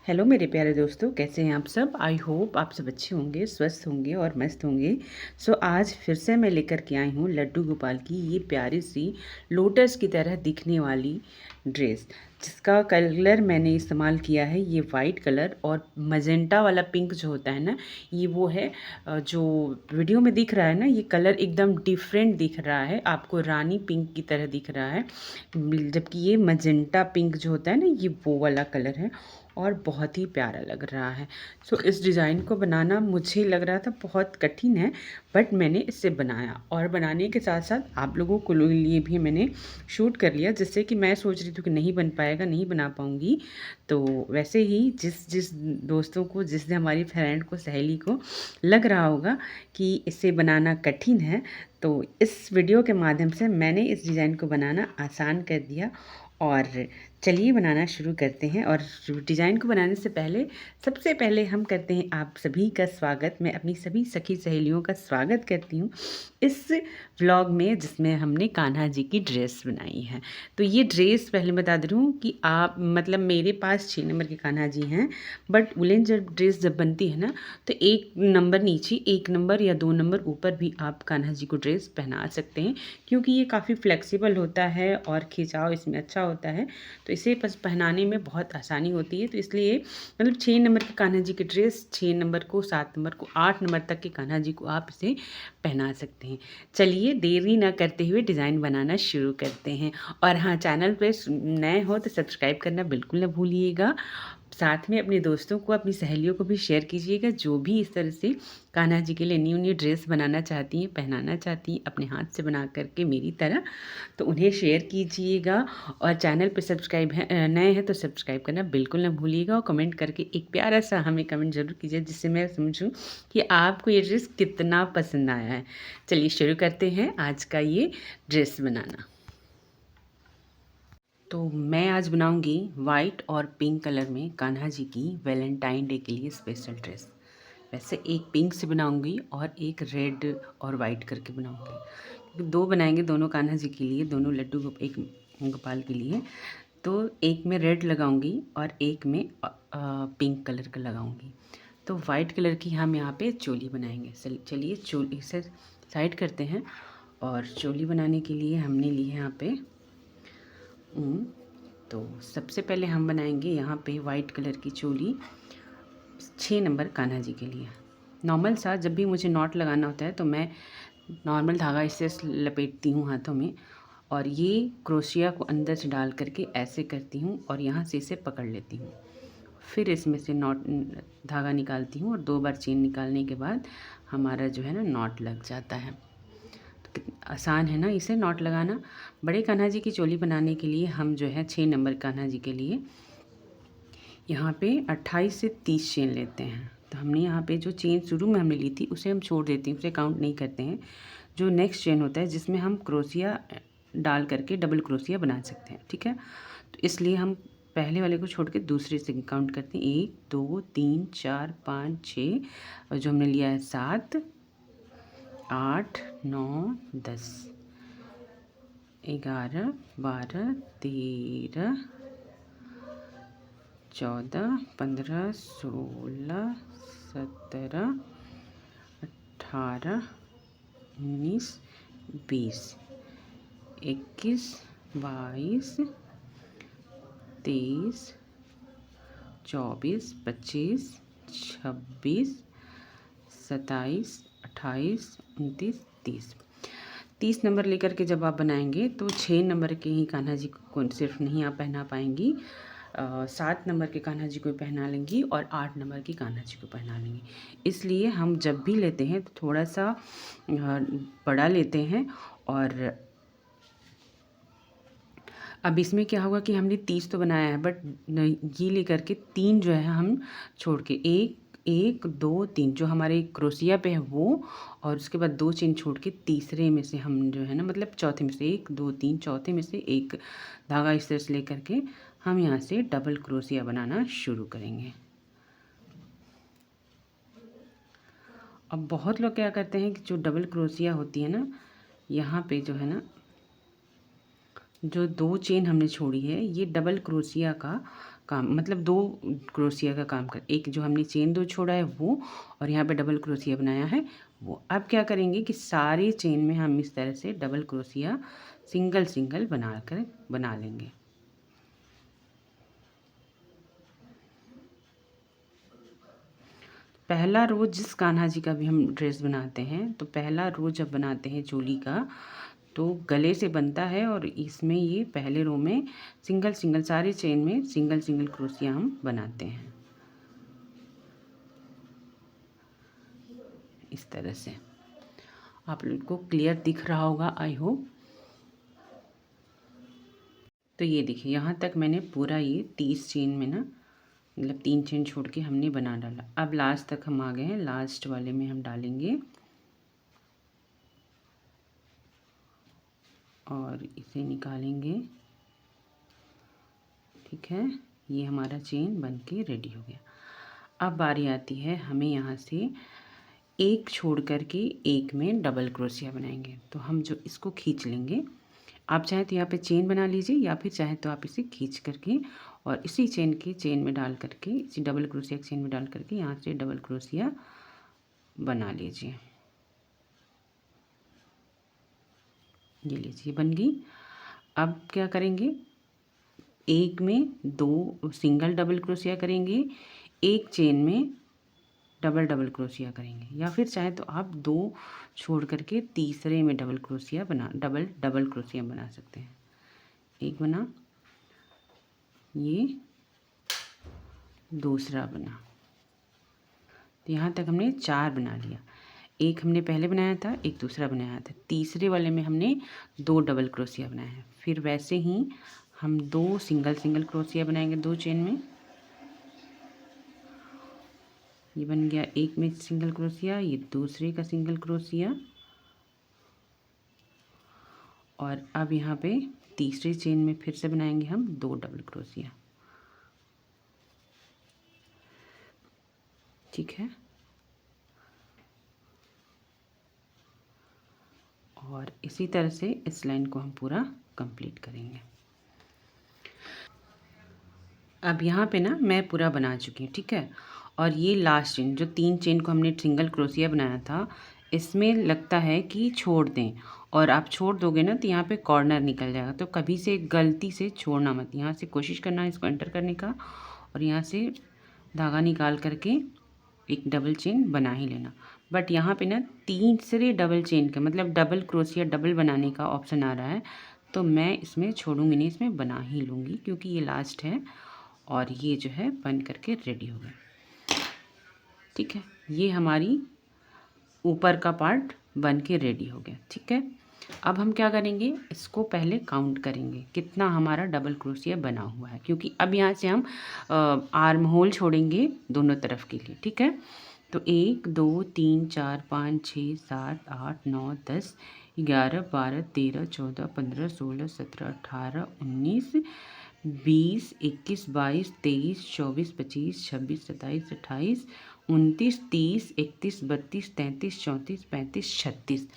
Hello मेरे प्यारे दोस्तों, कैसे हैं आप सब। आई होप आप सब अच्छे होंगे, स्वस्थ होंगे और मस्त होंगे। आज फिर से मैं लेकर के आई हूँ लड्डू गोपाल की ये प्यारी सी लोटस की तरह दिखने वाली ड्रेस, जिसका कलर मैंने इस्तेमाल किया है ये वाइट कलर और मजेंटा वाला पिंक जो होता है ना, ये वो है। जो वीडियो में दिख रहा है ना, ये कलर एकदम डिफरेंट दिख रहा है, आपको रानी पिंक की तरह दिख रहा है, जबकि ये मजेंटा पिंक जो होता है ना, ये वो वाला कलर है और बहुत ही प्यारा लग रहा है। इस डिज़ाइन को बनाना मुझे लग रहा था बहुत कठिन है, बट मैंने इसे बनाया और बनाने के साथ साथ आप लोगों को लिए भी मैंने शूट कर लिया, जिससे कि मैं सोच रही थी कि नहीं बन पाएगा, नहीं बना पाऊँगी। तो वैसे ही जिस जिस दोस्तों को, जिस हमारी फ्रेंड को, सहेली को लग रहा होगा कि इसे बनाना कठिन है, तो इस वीडियो के माध्यम से मैंने इस डिज़ाइन को बनाना आसान कर दिया। और चलिए बनाना शुरू करते हैं। और डिज़ाइन को बनाने से पहले सबसे पहले हम करते हैं आप सभी का स्वागत। मैं अपनी सभी सखी सहेलियों का स्वागत करती हूँ इस व्लॉग में, जिसमें हमने कान्हा जी की ड्रेस बनाई है। तो ये ड्रेस पहले बता दे रही हूँ कि आप मतलब मेरे पास 6 नंबर के कान्हा जी हैं, बट वुलन जब ड्रेस जब बनती है ना, तो 1 नंबर नीचे, 1 नंबर या 2 नंबर ऊपर भी आप कान्हा जी को ड्रेस पहना सकते हैं, क्योंकि ये काफ़ी फ्लेक्सिबल होता है और खिंचाव इसमें अच्छा होता है, तो इसे बस पहनाने में बहुत आसानी होती है। तो इसलिए मतलब 6 नंबर के कान्हा जी की ड्रेस, 6 नंबर को, 7 नंबर को, 8 नंबर तक के कान्हा जी को आप इसे पहना सकते हैं। चलिए देरी ना करते हुए डिज़ाइन बनाना शुरू करते हैं। और हाँ, चैनल पे नए हो तो सब्सक्राइब करना बिल्कुल ना भूलिएगा। साथ में अपने दोस्तों को, अपनी सहेलियों को भी शेयर कीजिएगा, जो भी इस तरह से कान्हा जी के लिए न्यू न्यू ड्रेस बनाना चाहती हैं, पहनाना चाहती हैं अपने हाथ से बना करके मेरी तरह, तो उन्हें शेयर कीजिएगा। और चैनल पे सब्सक्राइब है, नए हैं तो सब्सक्राइब करना बिल्कुल ना भूलिएगा। और कमेंट करके एक प्यारा सा हमें कमेंट ज़रूर कीजिए, जिससे मैं समझूं कि आपको ये ड्रेस कितना पसंद आया है। चलिए शुरू करते हैं आज का ये ड्रेस बनाना। तो मैं आज बनाऊंगी वाइट और पिंक कलर में कान्हा जी की वैलेंटाइन डे के लिए स्पेशल ड्रेस। वैसे एक पिंक से बनाऊंगी और एक रेड और वाइट करके बनाऊंगी। दो बनाएंगे, दोनों कान्हा जी के लिए, दोनों लड्डू एक गोपाल के लिए। तो एक में रेड लगाऊंगी और एक में पिंक कलर का लगाऊंगी। तो वाइट कलर की हम यहाँ पे चोली बनाएंगे। चलिए चोली से साइड करते हैं। और चोली बनाने के लिए हमने ली है यहाँ पे ऊन। तो सबसे पहले हम बनाएंगे यहाँ पे वाइट कलर की चोली 6 नंबर कान्हा जी के लिए। नॉर्मल सा जब भी मुझे नॉट लगाना होता है तो मैं नॉर्मल धागा इससे लपेटती हूँ हाथों में, और ये क्रोशिया को अंदर से डाल करके ऐसे करती हूँ और यहाँ से इसे पकड़ लेती हूँ। फिर इसमें से नॉट धागा निकालती हूँ और 2 बार चेन निकालने के बाद हमारा जो है ना नॉट लग जाता है। तो आसान है ना इसे नॉट लगाना। बड़े कान्हा जी की चोली बनाने के लिए हम जो है 6 नंबर कान्हा जी के लिए यहाँ पे 28 से 30 चेन लेते हैं। तो हमने यहाँ पे जो चेन शुरू में हमने ली थी उसे हम छोड़ देते हैं, उसे काउंट नहीं करते हैं। जो नेक्स्ट चेन होता है जिसमें हम क्रोशिया डाल करके डबल क्रोशिया बना सकते हैं, ठीक है। तो इसलिए हम पहले वाले को छोड़ के दूसरे से काउंट करते हैं। 1 2 3 4 5 6, और जो हमने लिया है 7 8 9 10 11 12 13 14 15 16 17 18 19 20 21 22 23 24 25 26 27 28 29 30 30 नंबर लेकर के जब आप बनाएंगे तो 6 नंबर के ही कान्हा जी को सिर्फ नहीं आप पहना पाएंगी, 7 नंबर के कान्हा जी को पहना लेंगी और 8 नंबर की कान्हा जी को पहना लेंगी। इसलिए हम जब भी लेते हैं तो थोड़ा सा बड़ा लेते हैं। और अब इसमें क्या होगा कि हमने 30 तो बनाया है, बट ये लेकर के 3 जो है हम छोड़ के 1 1 2 3 जो हमारे क्रोशिया पे है वो, और उसके बाद 2 चेन छोड़ के तीसरे में से हम जो है ना, मतलब चौथे में से 1 2 3 चौथे में से एक धागा इस तरह से लेकर के हम यहाँ से डबल क्रोशिया बनाना शुरू करेंगे। अब बहुत लोग क्या करते हैं कि जो डबल क्रोशिया होती है ना, यहाँ पे जो है ना, जो 2 चेन हमने छोड़ी है ये डबल क्रोशिया का काम, मतलब 2 क्रोशिया का काम कर, एक जो हमने चेन 2 छोड़ा है वो, और यहाँ पे डबल क्रोशिया बनाया है वो। अब क्या करेंगे कि सारी चेन में हम इस तरह से डबल क्रोशिया सिंगल सिंगल बना लेंगे। पहला रोज़ जिस कान्हा जी का भी हम ड्रेस बनाते हैं, तो पहला रोज़ जब बनाते हैं चोली का, तो गले से बनता है, और इसमें ये पहले रो में सिंगल सिंगल सारे चेन में सिंगल सिंगल क्रोशिया हम बनाते हैं इस तरह से। आप लोग को क्लियर दिख रहा होगा आई होप। तो ये देखिए यहाँ तक मैंने पूरा ये 30 चेन में ना, मतलब 3 चेन छोड़ के हमने बना डाला। अब लास्ट तक हम आ गए हैं, लास्ट वाले में हम डालेंगे और इसे निकालेंगे। ठीक है, ये हमारा चेन बन के रेडी हो गया। अब बारी आती है हमें यहाँ से एक छोड़ कर के एक में डबल क्रोशिया बनाएंगे। तो हम जो इसको खींच लेंगे, आप चाहे तो यहाँ पे चेन बना लीजिए, या फिर चाहे तो आप इसे खींच करके और इसी चेन में डाल करके, इसी डबल क्रोशिया चेन में डाल करके यहाँ से डबल क्रोशिया बना लीजिए। ये लीजिए बन गई। अब क्या करेंगे, एक में 2 सिंगल डबल क्रोशिया करेंगे, एक चेन में डबल डबल क्रोशिया करेंगे, या फिर चाहे तो आप 2 छोड़ करके तीसरे में डबल डबल क्रोशिया बना सकते हैं। एक बना, ये दूसरा बना, तो यहाँ तक हमने 4 बना लिया। एक हमने पहले बनाया था, एक दूसरा बनाया था, तीसरे वाले में हमने 2 डबल क्रोशिया बनाए हैं। फिर वैसे ही हम 2 सिंगल सिंगल क्रोशिया बनाएंगे 2 चेन में। ये बन गया एक में सिंगल क्रोशिया, ये दूसरे का सिंगल क्रोशिया, और अब यहाँ पे तीसरे चेन में फिर से बनाएंगे हम 2 डबल क्रोशिया। ठीक है, और इसी तरह से इस लाइन को हम पूरा कंप्लीट करेंगे। अब यहाँ पे ना मैं पूरा बना चुकी हूँ। ठीक है, और ये लास्ट चेन, जो 3 चेन को हमने सिंगल क्रोशिया बनाया था, इसमें लगता है कि छोड़ दें, और आप छोड़ दोगे ना तो यहाँ पे कॉर्नर निकल जाएगा। तो कभी से गलती से छोड़ना मत, यहाँ से कोशिश करना इसको एंटर करने का, और यहाँ से धागा निकाल करके एक डबल चेन बना ही लेना। बट यहाँ पे ना तीसरे डबल चेन का, मतलब डबल क्रोशिया डबल बनाने का ऑप्शन आ रहा है, तो मैं इसमें छोड़ूंगी नहीं, इसमें बना ही लूँगी, क्योंकि ये लास्ट है। और ये जो है बन करके रेडी हो गया। ठीक है, ये हमारी ऊपर का पार्ट बन के रेडी हो गया। ठीक है, अब हम क्या करेंगे, इसको पहले काउंट करेंगे कितना हमारा डबल क्रोशिया बना हुआ है, क्योंकि अब यहाँ से हम आर्म होल छोड़ेंगे दोनों तरफ के लिए। ठीक है, तो 1 2 3 4 5 6 7 8 9 10 11 12 13 14 15 16 17 18 19 20 21 22 23 24 25 26 27 28 29 30 31 32 33 34 35 36,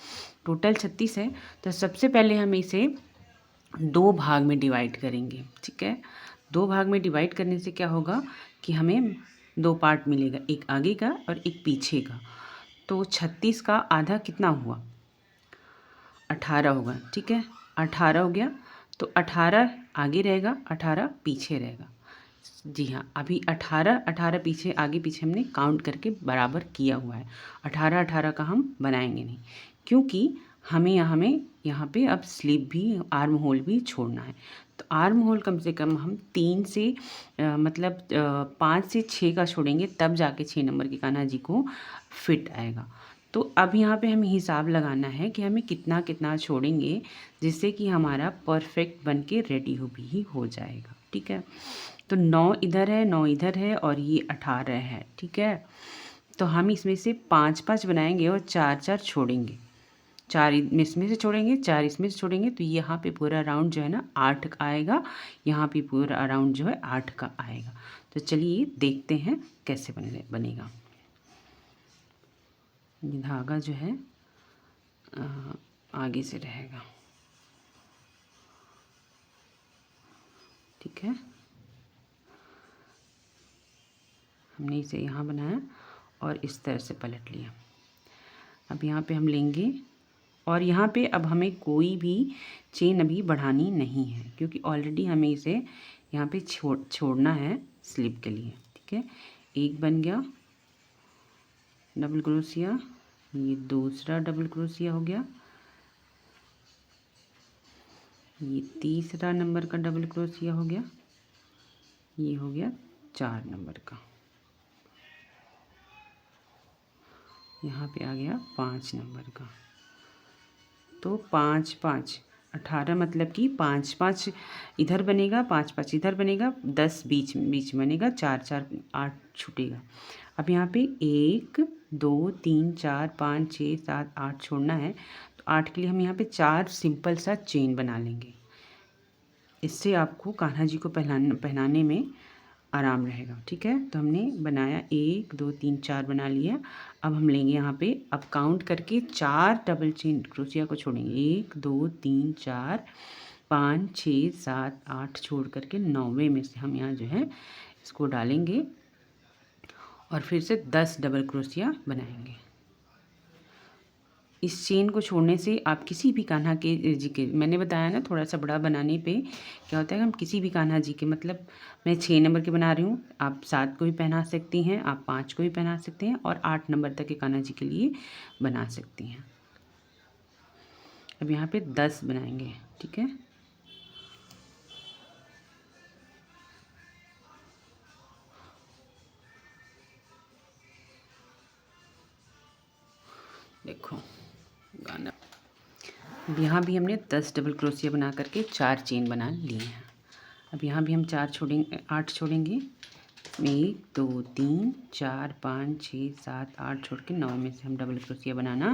टोटल 36 है। तो सबसे पहले हम इसे 2 भाग में डिवाइड करेंगे। ठीक है, 2 भाग में डिवाइड करने से क्या होगा कि हमें 2 पार्ट मिलेगा, एक आगे का और एक पीछे का। तो 36 का आधा कितना हुआ, 18 होगा। ठीक है, 18 हो गया, तो 18 आगे रहेगा, 18 पीछे रहेगा। जी हाँ, अभी 18 पीछे आगे पीछे हमने काउंट करके बराबर किया हुआ है। 18 का हम बनाएंगे नहीं, क्योंकि हमें यहाँ पे अब स्लीव भी, आर्म होल भी छोड़ना है। तो आर्म होल कम से कम हम 3 से मतलब 5 से 6 का छोड़ेंगे, तब जाके 6 नंबर के कान्हा जी को फिट आएगा। तो अब यहाँ पे हमें हिसाब लगाना है कि हमें कितना कितना छोड़ेंगे, जिससे कि हमारा परफेक्ट बन के रेडी भी हो जाएगा। ठीक है, तो 9 इधर है, 9 इधर है, और ये 18 है। ठीक है, तो हम इसमें से 5 बनाएंगे और 4 छोड़ेंगे। 4 इसमें से छोड़ेंगे, 4 इसमें से छोड़ेंगे, तो यहाँ पे पूरा राउंड जो है ना 8 का आएगा, यहाँ पे पूरा राउंड जो है 8 का आएगा। तो चलिए देखते हैं कैसे बनेगा। ये धागा जो है आगे से रहेगा। ठीक है, हमने इसे यहाँ बनाया और इस तरह से पलट लिया। अब यहाँ पे हम लेंगे और यहाँ पे अब हमें कोई भी चेन अभी बढ़ानी नहीं है, क्योंकि ऑलरेडी हमें इसे यहाँ पे छोड़ना है स्लिप के लिए। ठीक है, एक बन गया डबल क्रोशिया, ये दूसरा डबल क्रोशिया हो गया, ये तीसरा नंबर का डबल क्रोशिया हो गया, ये हो गया 4 नंबर का, यहाँ पे आ गया 5 नंबर का। तो 5 5 18, मतलब कि 5 5 इधर बनेगा, 5 5 इधर बनेगा, 10 बीच बीच बनेगा, 4 4 8 छूटेगा। अब यहाँ पे 1 2 3 4 5 6 7 8 छोड़ना है, तो 8 के लिए हम यहाँ पे 4 सिंपल सा चेन बना लेंगे। इससे आपको कान्हा जी को पहनाने में आराम रहेगा। ठीक है, तो हमने बनाया 1 2 3 4 बना लिया। अब हम लेंगे यहाँ पे, अब काउंट करके 4 डबल चेन क्रोशिया को छोड़ेंगे, 1 2 3 4 5 6 7 8 छोड़ करके 9वें में से हम यहाँ जो है इसको डालेंगे और फिर से 10 डबल क्रोशिया बनाएंगे। इस चेन को छोड़ने से आप किसी भी कान्हा के जी के, मैंने बताया ना थोड़ा सा बड़ा बनाने पे क्या होता है, हम किसी भी कान्हा जी के, मतलब मैं 6 नंबर के बना रही हूँ, आप 7 को भी पहना सकती हैं, आप 5 को भी पहना सकते हैं और 8 नंबर तक के कान्हा जी के लिए बना सकती हैं। अब यहाँ पे 10 बनाएंगे। ठीक है, देखो गाना। अब यहाँ भी हमने 10 डबल क्रोशिया बना करके 4 चेन बना लिए हैं। अब यहाँ भी हम 4 छोड़ेंगे, 8 छोड़ेंगे, 1 2 3 4 5 6 7 8 छोड़ के 9 में से हम डबल क्रोशिया बनाना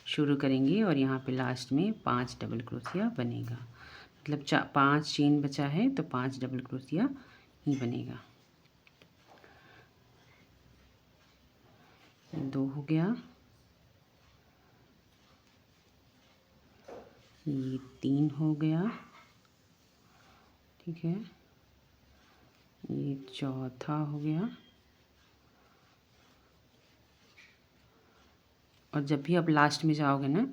शुरू करेंगे और यहाँ पे लास्ट में 5 डबल क्रोशिया बनेगा, मतलब 5 चेन बचा है तो 5 डबल क्रोशिया ही बनेगा। 2 हो गया, ये 3 हो गया। ठीक है, ये चौथा हो गया। और जब भी आप लास्ट में जाओगे ना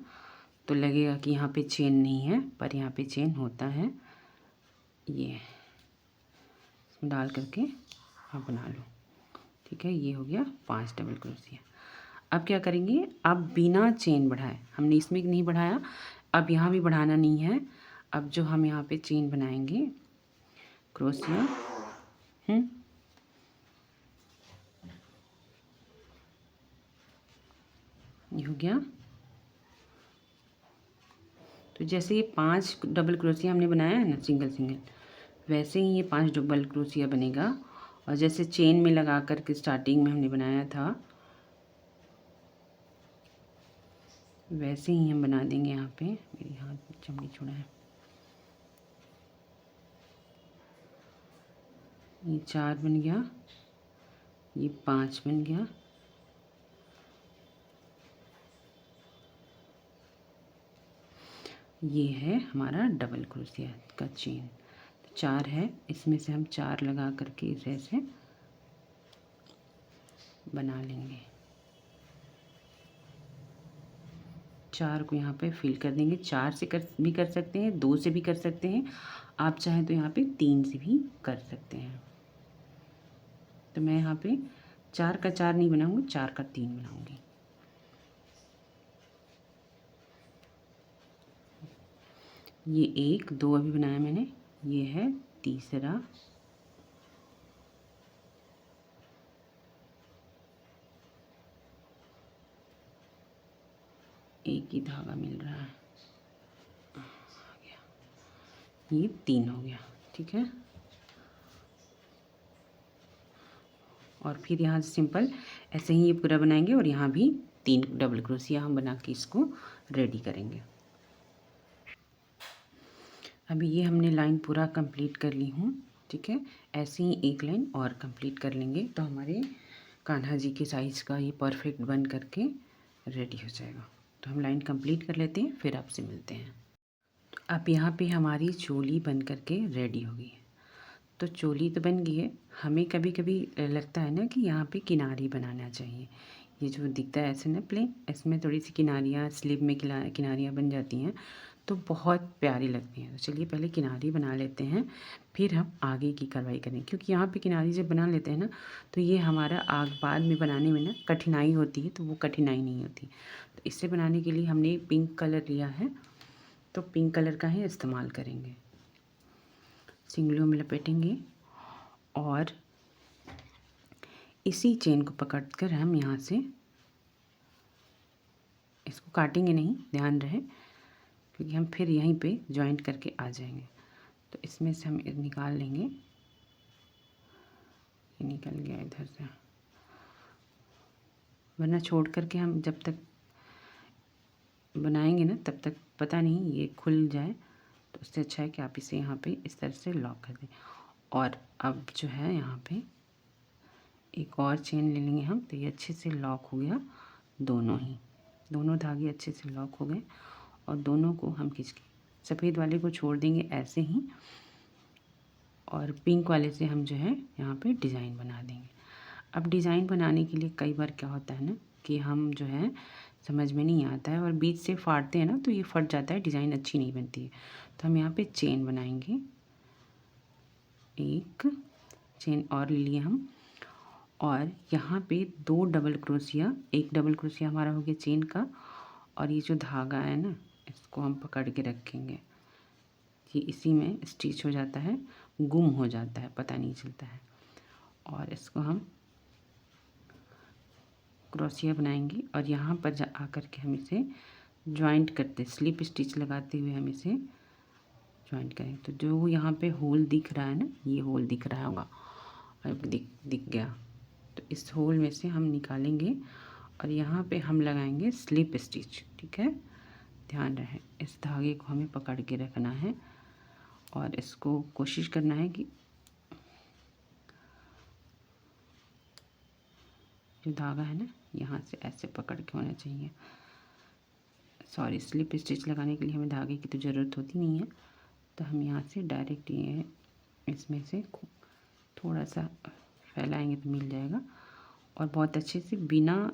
तो लगेगा कि यहाँ पे चेन नहीं है, पर यहाँ पे चेन होता है। ये इसमें डाल करके आप बना लो। ठीक है, ये हो गया 5 डबल क्रोशिया। अब क्या करेंगे, अब बिना चेन बढ़ाए, हमने इसमें नहीं बढ़ाया, अब यहाँ भी बढ़ाना नहीं है। अब जो हम यहाँ पे चेन बनाएंगे क्रोशिया, ये हो गया। तो जैसे ये 5 डबल क्रोशिया हमने बनाया है ना सिंगल सिंगल, वैसे ही ये 5 डबल क्रोशिया बनेगा। और जैसे चेन में लगा कर के स्टार्टिंग में हमने बनाया था, वैसे ही हम बना देंगे। यहाँ पे मेरे हाथ में चमड़ी छोड़ा है, ये 4 बन गया, ये 5 बन गया, ये है हमारा डबल क्रोशिया का चेन। तो 4 है, इसमें से हम 4 लगा करके इसे ऐसे बना लेंगे। 4 को यहाँ पे फिल कर देंगे। 4 से भी कर सकते हैं, 2 से भी कर सकते हैं, आप चाहें तो यहाँ पे 3 से भी कर सकते हैं। तो मैं यहाँ पे 4 का 4 नहीं बनाऊंगी, 4 का 3 बनाऊंगी। ये 1 2 अभी बनाया मैंने, ये है तीसरा, एक ही धागा मिल रहा है, ये 3 हो गया। ठीक है, और फिर यहाँ से सिंपल ऐसे ही ये पूरा बनाएंगे और यहाँ भी 3 डबल क्रोशिया हम बना के इसको रेडी करेंगे। अभी ये हमने लाइन पूरा कंप्लीट कर ली हूँ। ठीक है, ऐसे ही एक लाइन और कंप्लीट कर लेंगे तो हमारे कान्हा जी के साइज़ का ये परफेक्ट बन करके रेडी हो जाएगा। तो हम लाइन कंप्लीट कर लेते हैं, फिर आपसे मिलते हैं। अब यहाँ पे हमारी चोली बन करके रेडी हो गई है। तो चोली तो बन गई है। हमें कभी कभी लगता है ना कि यहाँ पे किनारी बनाना चाहिए। ये जो दिखता है ऐसे ना प्लेन, इसमें थोड़ी सी किनारियाँ स्लीव में किनारियाँ बन जाती हैं तो बहुत प्यारी लगती हैं। तो चलिए पहले किनारी बना लेते हैं, फिर हम आगे की कार्रवाई करें। क्योंकि यहाँ पे किनारी जब बना लेते हैं ना तो ये हमारा आग बाद में बनाने में ना कठिनाई होती है, तो वो कठिनाई नहीं होती। तो इससे बनाने के लिए हमने पिंक कलर लिया है, तो पिंक कलर का ही इस्तेमाल करेंगे। सिंगलियों में लपेटेंगे और इसी चेन को पकड़कर हम यहाँ से इसको काटेंगे नहीं, ध्यान रहे, क्योंकि हम फिर यहीं पे जॉइंट करके आ जाएंगे। तो इसमें से हम निकाल लेंगे। ये निकल गया इधर से, वरना छोड़ करके हम जब तक बनाएंगे ना तब तक पता नहीं ये खुल जाए। तो उससे अच्छा है कि आप इसे यहाँ पे इस तरह से लॉक कर दें। और अब जो है यहाँ पे एक और चेन ले लेंगे हम, तो ये अच्छे से लॉक हो गया। दोनों धागे अच्छे से लॉक हो गए और दोनों को हम खींच के सफ़ेद वाले को छोड़ देंगे ऐसे ही, और पिंक वाले से हम जो है यहाँ पे डिज़ाइन बना देंगे। अब डिज़ाइन बनाने के लिए कई बार क्या होता है ना कि हम जो है समझ में नहीं आता है और बीच से फाड़ते हैं ना तो ये फट जाता है, डिज़ाइन अच्छी नहीं बनती है। तो हम यहाँ पे चेन बनाएंगे। एक चेन और ले लिए हम, और यहाँ पे 2 डबल क्रोशिया, एक डबल क्रोशिया हमारा हो गया चेन का, और ये जो धागा है ना इसको हम पकड़ के रखेंगे। ये इसी में स्टिच हो जाता है, गुम हो जाता है, पता नहीं चलता है। और इसको हम क्रोशिया बनाएंगे और यहाँ पर आकर के हम इसे जॉइंट करते, स्लिप स्टिच लगाते हुए हम इसे जॉइंट करेंगे। तो जो यहाँ पे होल दिख रहा है ना, ये होल दिख रहा होगा, अब दिख गया। तो इस होल में से हम निकालेंगे और यहाँ पे हम लगाएंगे स्लिप स्टिच। ठीक है, ध्यान रहे इस धागे को हमें पकड़ के रखना है और इसको कोशिश करना है कि जो धागा है ना यहाँ से ऐसे पकड़ के होना चाहिए। सॉरी, स्लिप स्टिच लगाने के लिए हमें धागे की तो ज़रूरत होती नहीं है, तो हम यहाँ से डायरेक्ट ये इसमें से थोड़ा सा फैलाएंगे तो मिल जाएगा। और बहुत अच्छे से बिना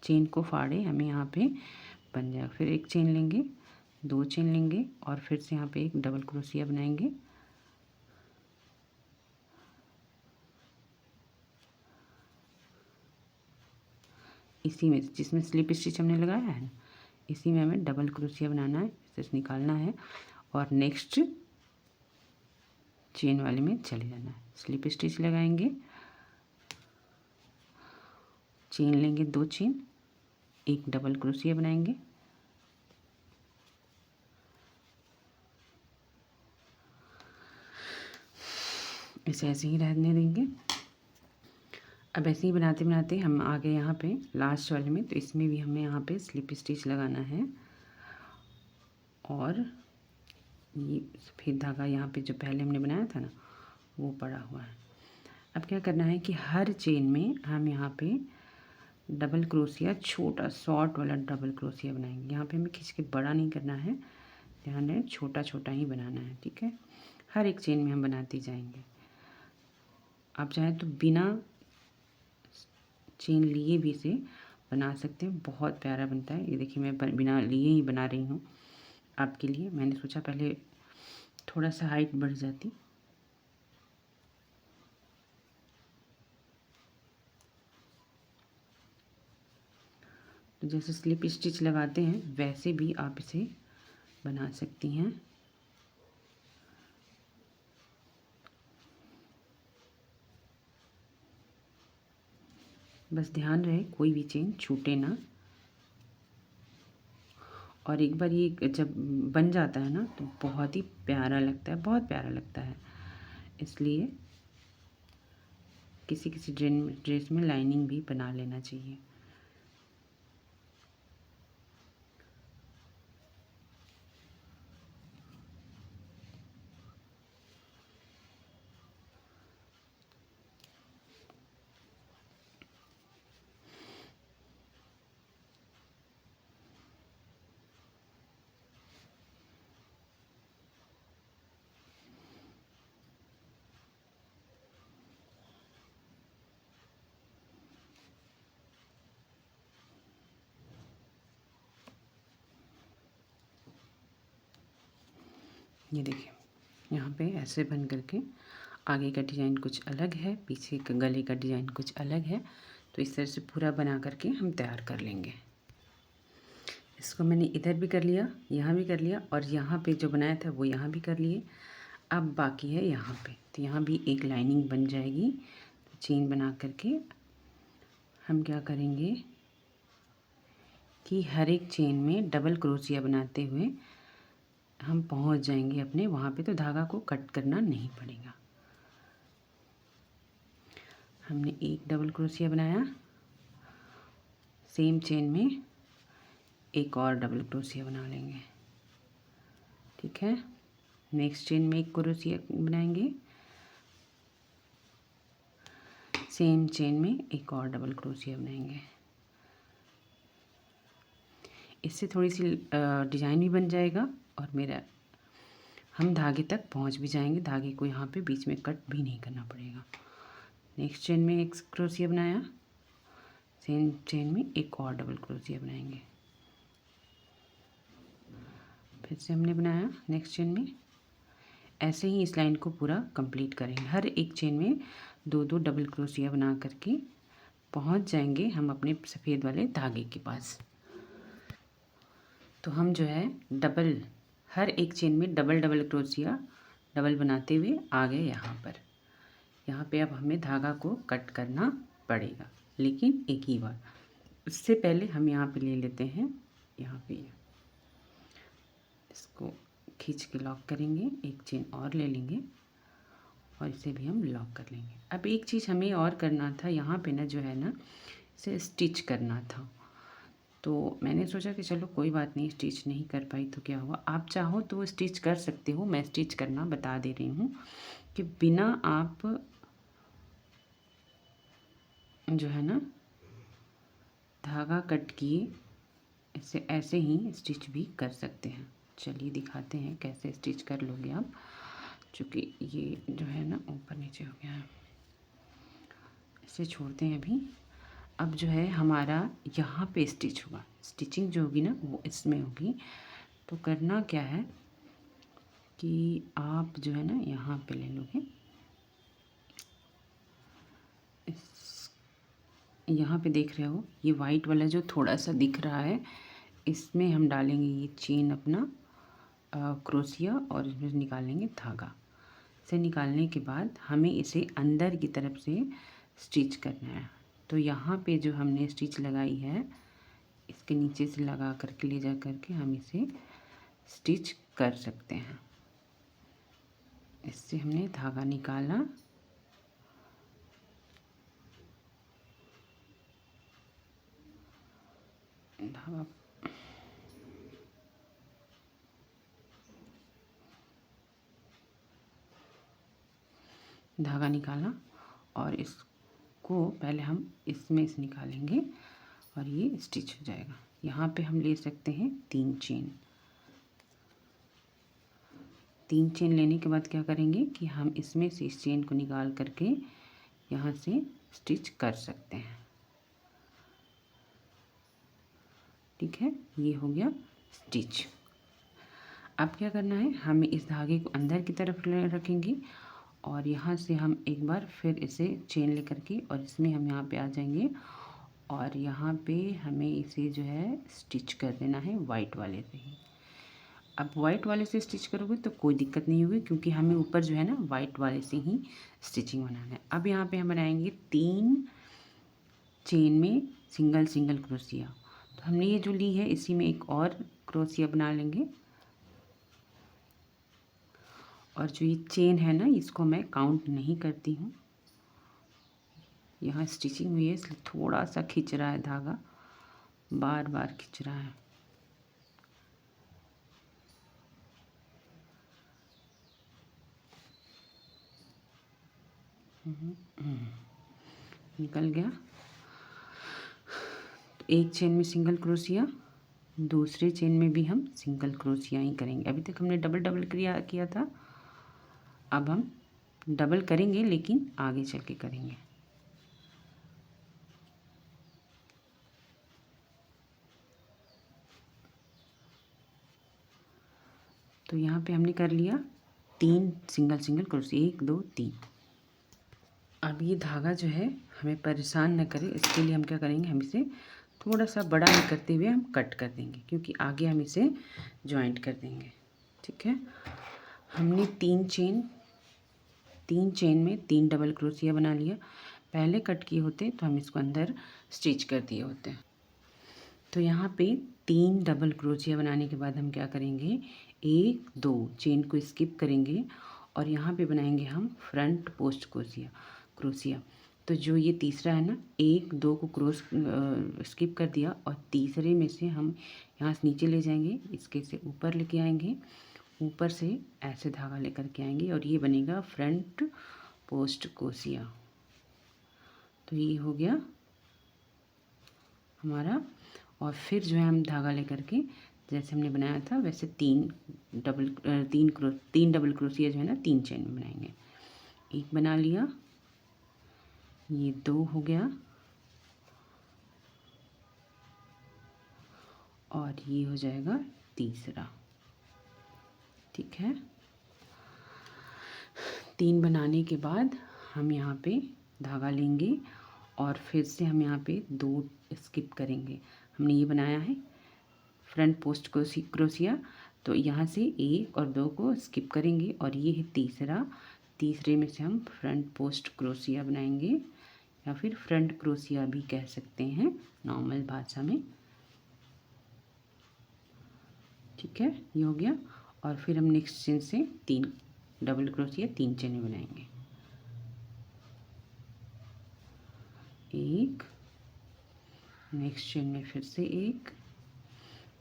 चेन को फाड़े हमें यहाँ पे बन जाएगा। फिर एक चेन लेंगे, 2 चेन लेंगे और फिर से यहाँ पे एक डबल क्रोशिया बनाएंगे। इसी में जिसमें स्लिप स्टिच हमने लगाया है इसी में हमें डबल क्रोशिया बनाना है, इसे निकालना है और नेक्स्ट चेन वाले में चले जाना है। स्लिप स्टिच लगाएंगे, चेन लेंगे, 2 चेन, एक डबल क्रोशिया बनाएंगे, इसे ऐसे ही रहने देंगे। अब ऐसे ही बनाते बनाते हम आ गए यहाँ पे लास्ट वाले में, तो इसमें भी हमें यहाँ पे स्लिप स्टिच लगाना है। और ये सफ़ेद धागा यहाँ पे जो पहले हमने बनाया था ना वो पड़ा हुआ है। अब क्या करना है कि हर चेन में हम यहाँ पे डबल क्रोशिया, छोटा शॉर्ट वाला डबल क्रोशिया बनाएंगे। यहाँ पे हमें खींच के बड़ा नहीं करना है, ध्यान रहे छोटा छोटा ही बनाना है। ठीक है, हर एक चेन में हम बनाते जाएंगे। आप चाहें तो बिना चेन लिए भी इसे बना सकते हैं, बहुत प्यारा बनता है। ये देखिए मैं बिना लिए ही बना रही हूँ आपके लिए। मैंने सोचा पहले थोड़ा सा हाइट बढ़ जाती। तो जैसे स्लिप स्टिच लगाते हैं वैसे भी आप इसे बना सकती हैं। बस ध्यान रहे कोई भी चेन छूटे ना। और एक बार ये जब बन जाता है ना तो बहुत ही प्यारा लगता है, बहुत प्यारा लगता है। इसलिए किसी किसी ड्रेस में लाइनिंग भी बना लेना चाहिए। ये देखिए यहाँ पे ऐसे बन करके आगे का डिज़ाइन कुछ अलग है, पीछे का गले का डिज़ाइन कुछ अलग है। तो इस तरह से पूरा बना करके हम तैयार कर लेंगे। इसको मैंने इधर भी कर लिया, यहाँ भी कर लिया, और यहाँ पे जो बनाया था वो यहाँ भी कर लिए। अब बाकी है यहाँ पे, तो यहाँ भी एक लाइनिंग बन जाएगी। तो चेन बना करके हम क्या करेंगे कि हर एक चेन में डबल क्रोशिया बनाते हुए हम पहुँच जाएंगे अपने वहाँ पे। तो धागा को कट करना नहीं पड़ेगा। हमने एक डबल क्रोशिया बनाया, सेम चेन में एक और डबल क्रोशिया बना लेंगे। ठीक है, नेक्स्ट चेन में एक क्रोशिया बनाएंगे, सेम चेन में एक और डबल क्रोशिया बनाएंगे। इससे थोड़ी सी डिज़ाइन भी बन जाएगा और मेरा हम धागे तक पहुंच भी जाएंगे। धागे को यहाँ पे बीच में कट भी नहीं करना पड़ेगा। नेक्स्ट चेन में एक क्रोशिया बनाया, सेम चेन में एक और डबल क्रोशिया बनाएंगे। फिर से हमने बनाया नेक्स्ट चेन में। ऐसे ही इस लाइन को पूरा कंप्लीट करेंगे। हर एक चेन में दो दो डबल क्रोशिया बना करके पहुंच जाएंगे हम अपने सफ़ेद वाले धागे के पास। तो हम जो है डबल, हर एक चेन में डबल डबल क्रोशिया डबल बनाते हुए आ गए यहाँ पर। यहाँ पे अब हमें धागा को कट करना पड़ेगा, लेकिन एक ही बार। उससे पहले हम यहाँ पे ले लेते हैं, यहाँ पे इसको खींच के लॉक करेंगे, एक चेन और ले लेंगे और इसे भी हम लॉक कर लेंगे। अब एक चीज़ हमें और करना था, यहाँ पे ना जो है ना इसे स्टिच करना था। तो मैंने सोचा कि चलो कोई बात नहीं, स्टिच नहीं कर पाई तो क्या हुआ, आप चाहो तो स्टिच कर सकते हो। मैं स्टिच करना बता दे रही हूँ कि बिना आप जो है ना धागा कट किए इसे ऐसे ही स्टिच भी कर सकते हैं। चलिए दिखाते हैं कैसे स्टिच कर लोगे आप, क्योंकि ये जो है ना ऊपर नीचे हो गया है। इसे छोड़ते हैं अभी। अब जो है हमारा यहाँ पे स्टिच होगा, स्टिचिंग जो होगी ना वो इसमें होगी। तो करना क्या है कि आप जो है ना यहाँ पे ले लोगे, यहाँ पे देख रहे हो ये वाइट वाला जो थोड़ा सा दिख रहा है, इसमें हम डालेंगे ये चेन अपना क्रोशिया और इसमें निकालेंगे धागा। इसे निकालने के बाद हमें इसे अंदर की तरफ से स्टिच करना है। तो यहाँ पे जो हमने स्टिच लगाई है इसके नीचे से लगा करके ले जा करके हम इसे स्टिच कर सकते हैं। इससे हमने धागा निकाला, धागा धागा निकाला और इसको पहले हम इसमें से निकालेंगे और ये स्टिच हो जाएगा। यहाँ पे हम ले सकते हैं 3 चेन। 3 चेन लेने के बाद क्या करेंगे कि हम इसमें से इस चेन को निकाल करके यहाँ से स्टिच कर सकते हैं। ठीक है, ये हो गया स्टिच। अब क्या करना है, हमें इस धागे को अंदर की तरफ रखेंगे और यहाँ से हम एक बार फिर इसे चेन लेकर के और इसमें हम यहाँ पे आ जाएंगे और यहाँ पे हमें इसे जो है स्टिच कर देना है वाइट वाले से ही। अब वाइट वाले से स्टिच करोगे तो कोई दिक्कत नहीं होगी, क्योंकि हमें ऊपर जो है ना वाइट वाले से ही स्टिचिंग बनाना है। अब यहाँ पे हम बनाएंगे 3 चेन में सिंगल सिंगल क्रोशिया। तो हमने ये जो ली है इसी में एक और क्रोशिया बना लेंगे। और जो ये चेन है ना इसको मैं काउंट नहीं करती हूँ, यहाँ स्टिचिंग हुई है इसलिए थोड़ा सा खिंच रहा है धागा, बार बार खिंच रहा है। निकल गया। तो एक चेन में सिंगल क्रोशिया, दूसरे चेन में भी हम सिंगल क्रोशिया ही करेंगे। अभी तक हमने डबल डबल किया था, अब हम डबल करेंगे लेकिन आगे चल के करेंगे। तो तो यहाँ पे हमने कर लिया 3 सिंगल सिंगल क्रोशिया, 1 2 3। अब ये धागा जो है हमें परेशान न करे, इसके लिए हम क्या करेंगे, हम इसे थोड़ा सा बड़ा ही करते हुए हम कट कर देंगे, क्योंकि आगे हम इसे जॉइंट कर देंगे। ठीक है, हमने 3 चेन में 3 डबल क्रोशिया बना लिया। पहले कट किए होते तो हम इसको अंदर स्टिच कर दिए होते। तो यहाँ पे 3 डबल क्रोशिया बनाने के बाद हम क्या करेंगे, 1 2 चेन को स्किप करेंगे और यहाँ पे बनाएंगे हम फ्रंट पोस्ट क्रोशिया। तो जो ये तीसरा है ना, 1 2 को स्किप कर दिया और तीसरे में से हम यहाँ से नीचे ले जाएंगे, इसके से ऊपर लेके आएंगे, ऊपर से ऐसे धागा लेकर के आएंगे और ये बनेगा फ्रंट पोस्ट क्रोशिया। तो ये हो गया हमारा। और फिर जो है हम धागा लेकर के जैसे हमने बनाया था वैसे 3 डबल क्रोशिया जो है ना 3 चेन में बनाएंगे। एक बना लिया, ये 2 हो गया और ये हो जाएगा तीसरा। ठीक है, 3 बनाने के बाद हम यहाँ पे धागा लेंगे और फिर से हम यहाँ पे 2 स्किप करेंगे। हमने ये बनाया है फ्रंट पोस्ट क्रोशिया, तो यहाँ से 1 और 2 को स्किप करेंगे और ये है तीसरा। तीसरे में से हम फ्रंट पोस्ट क्रोशिया बनाएंगे या फिर फ्रंट क्रोशिया भी कह सकते हैं नॉर्मल भाषा में। ठीक है, ये हो गया। और फिर हम नेक्स्ट चेन से 3 डबल क्रोशिया 3 चेन बनाएंगे। 1, नेक्स्ट चेन में फिर से 1,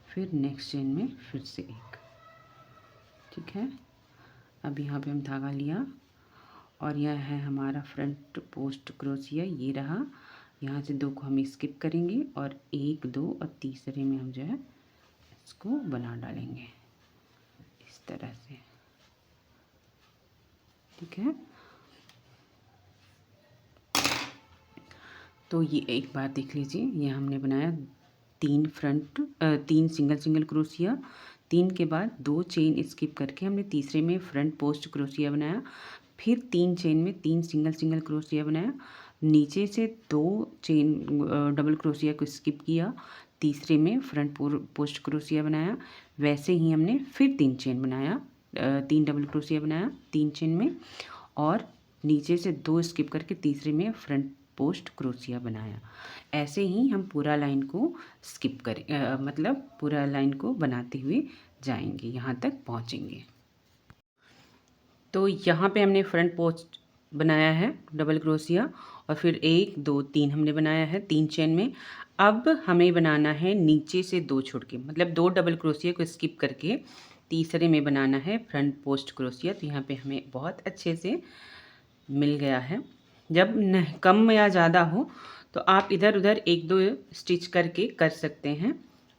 फिर नेक्स्ट चेन में फिर से 1। ठीक है, अब यहाँ पे हम धागा लिया और यह है हमारा फ्रंट पोस्ट क्रोशिया, ये रहा। यहाँ से 2 को हम स्किप करेंगे और 1 2 और तीसरे में हम जो है इसको बना डालेंगे इस तरह से। ठीक है, तो ये एक बार देख लीजिए, ये हमने बनाया 3 सिंगल क्रोशिया, 3 के बाद 2 चेन स्किप करके हमने तीसरे में फ्रंट पोस्ट क्रोशिया बनाया, फिर 3 चेन में 3 सिंगल क्रोशिया बनाया, नीचे से 2 चेन डबल क्रोशिया को स्किप किया, तीसरे में फ्रंट पोस्ट क्रोशिया बनाया। वैसे ही हमने फिर 3 चेन बनाया, 3 डबल क्रोशिया बनाया 3 चेन में और नीचे से 2 स्किप करके तीसरे में फ्रंट पोस्ट क्रोशिया बनाया। ऐसे ही हम पूरा लाइन को स्किप करें, मतलब पूरा लाइन को बनाते हुए जाएंगे, यहाँ तक पहुँचेंगे। तो यहाँ पे हमने फ्रंट पोस्ट बनाया है डबल क्रोशिया और फिर 1 2 3 हमने बनाया है 3 चेन में। अब हमें बनाना है नीचे से 2 छोड़ के, मतलब 2 डबल क्रोशिया को स्किप करके तीसरे में बनाना है फ्रंट पोस्ट क्रोशिया। तो यहाँ पे हमें बहुत अच्छे से मिल गया है। जब कम या ज़्यादा हो तो आप इधर उधर 1 2 स्टिच करके कर सकते हैं,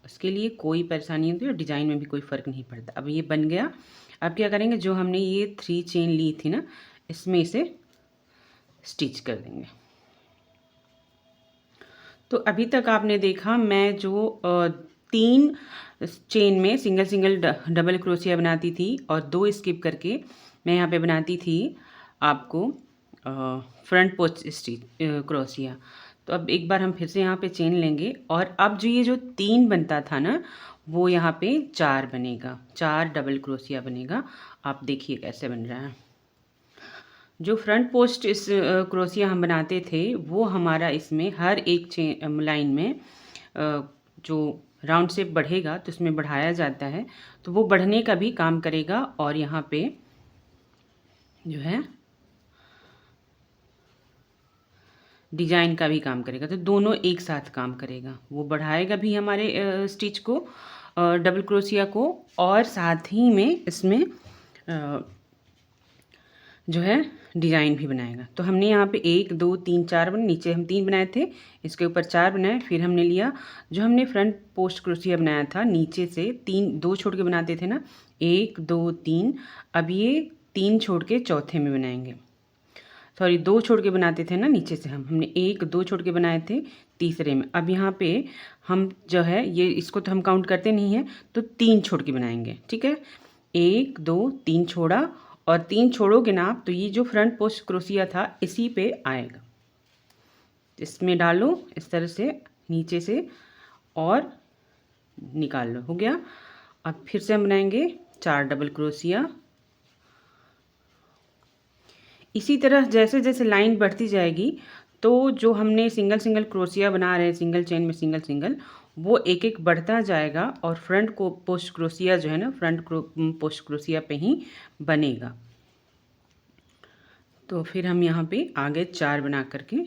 उसके लिए कोई परेशानी नहीं होती और डिज़ाइन में भी कोई फ़र्क नहीं पड़ता। अब ये बन गया। अब क्या करेंगे, जो हमने ये 3 चेन ली थी ना, इसमें इसे स्टिच कर देंगे। तो अभी तक आपने देखा मैं जो 3 चेन में सिंगल डबल क्रोशिया बनाती थी और 2 स्किप करके मैं यहाँ पे बनाती थी आपको फ्रंट पोस्ट स्टिच क्रोशिया। तो अब एक बार हम फिर से यहाँ पे चेन लेंगे और अब जो ये जो 3 बनता था ना, वो यहाँ पे 4 बनेगा, 4 डबल क्रोशिया बनेगा। आप देखिए कैसे बन रहा है। जो फ्रंट पोस्ट इस क्रोशिया हम बनाते थे वो हमारा इसमें हर एक चेन लाइन में जो राउंड शेप बढ़ेगा तो इसमें बढ़ाया जाता है, तो वो बढ़ने का भी काम करेगा और यहाँ पे जो है डिजाइन का भी काम करेगा। तो दोनों एक साथ काम करेगा, वो बढ़ाएगा भी हमारे स्टिच को, डबल क्रोशिया को, और साथ ही में इसमें जो है डिज़ाइन भी बनाएगा। तो हमने यहाँ पे 1 2 3 4 बने, नीचे हम 3 बनाए थे, इसके ऊपर 4 बनाए। फिर हमने लिया जो हमने फ्रंट पोस्ट क्रोशिया बनाया था, नीचे से 2 छोड़ के बनाते थे ना, 1 2 3। अब ये 3 छोड़ के चौथे में बनाएंगे, सॉरी 2 छोड़ के बनाते थे ना नीचे से, हमने 1 2 छोड़ के बनाए थे तीसरे में। अब यहाँ पे हम जो है ये इसको तो हम काउंट करते नहीं हैं, तो 3 छोड़ के बनाएंगे। ठीक है, 1 2 3 छोड़ा और 3 छोड़ोगे ना आप तो ये जो फ्रंट पोस्ट क्रोशिया था इसी पे आएगा। इसमें डालो इस तरह से नीचे से और निकाल लो, हो गया। अब फिर से हम बनाएंगे 4 डबल क्रोशिया। इसी तरह जैसे जैसे लाइन बढ़ती जाएगी तो जो हमने सिंगल सिंगल क्रोशिया बना रहे हैं सिंगल चेन में सिंगल सिंगल, वो एक एक बढ़ता जाएगा और फ्रंट को पोस्ट क्रोशिया जो है ना पोस्ट क्रोशिया पे ही बनेगा। तो फिर हम यहाँ पे आगे 4 बना करके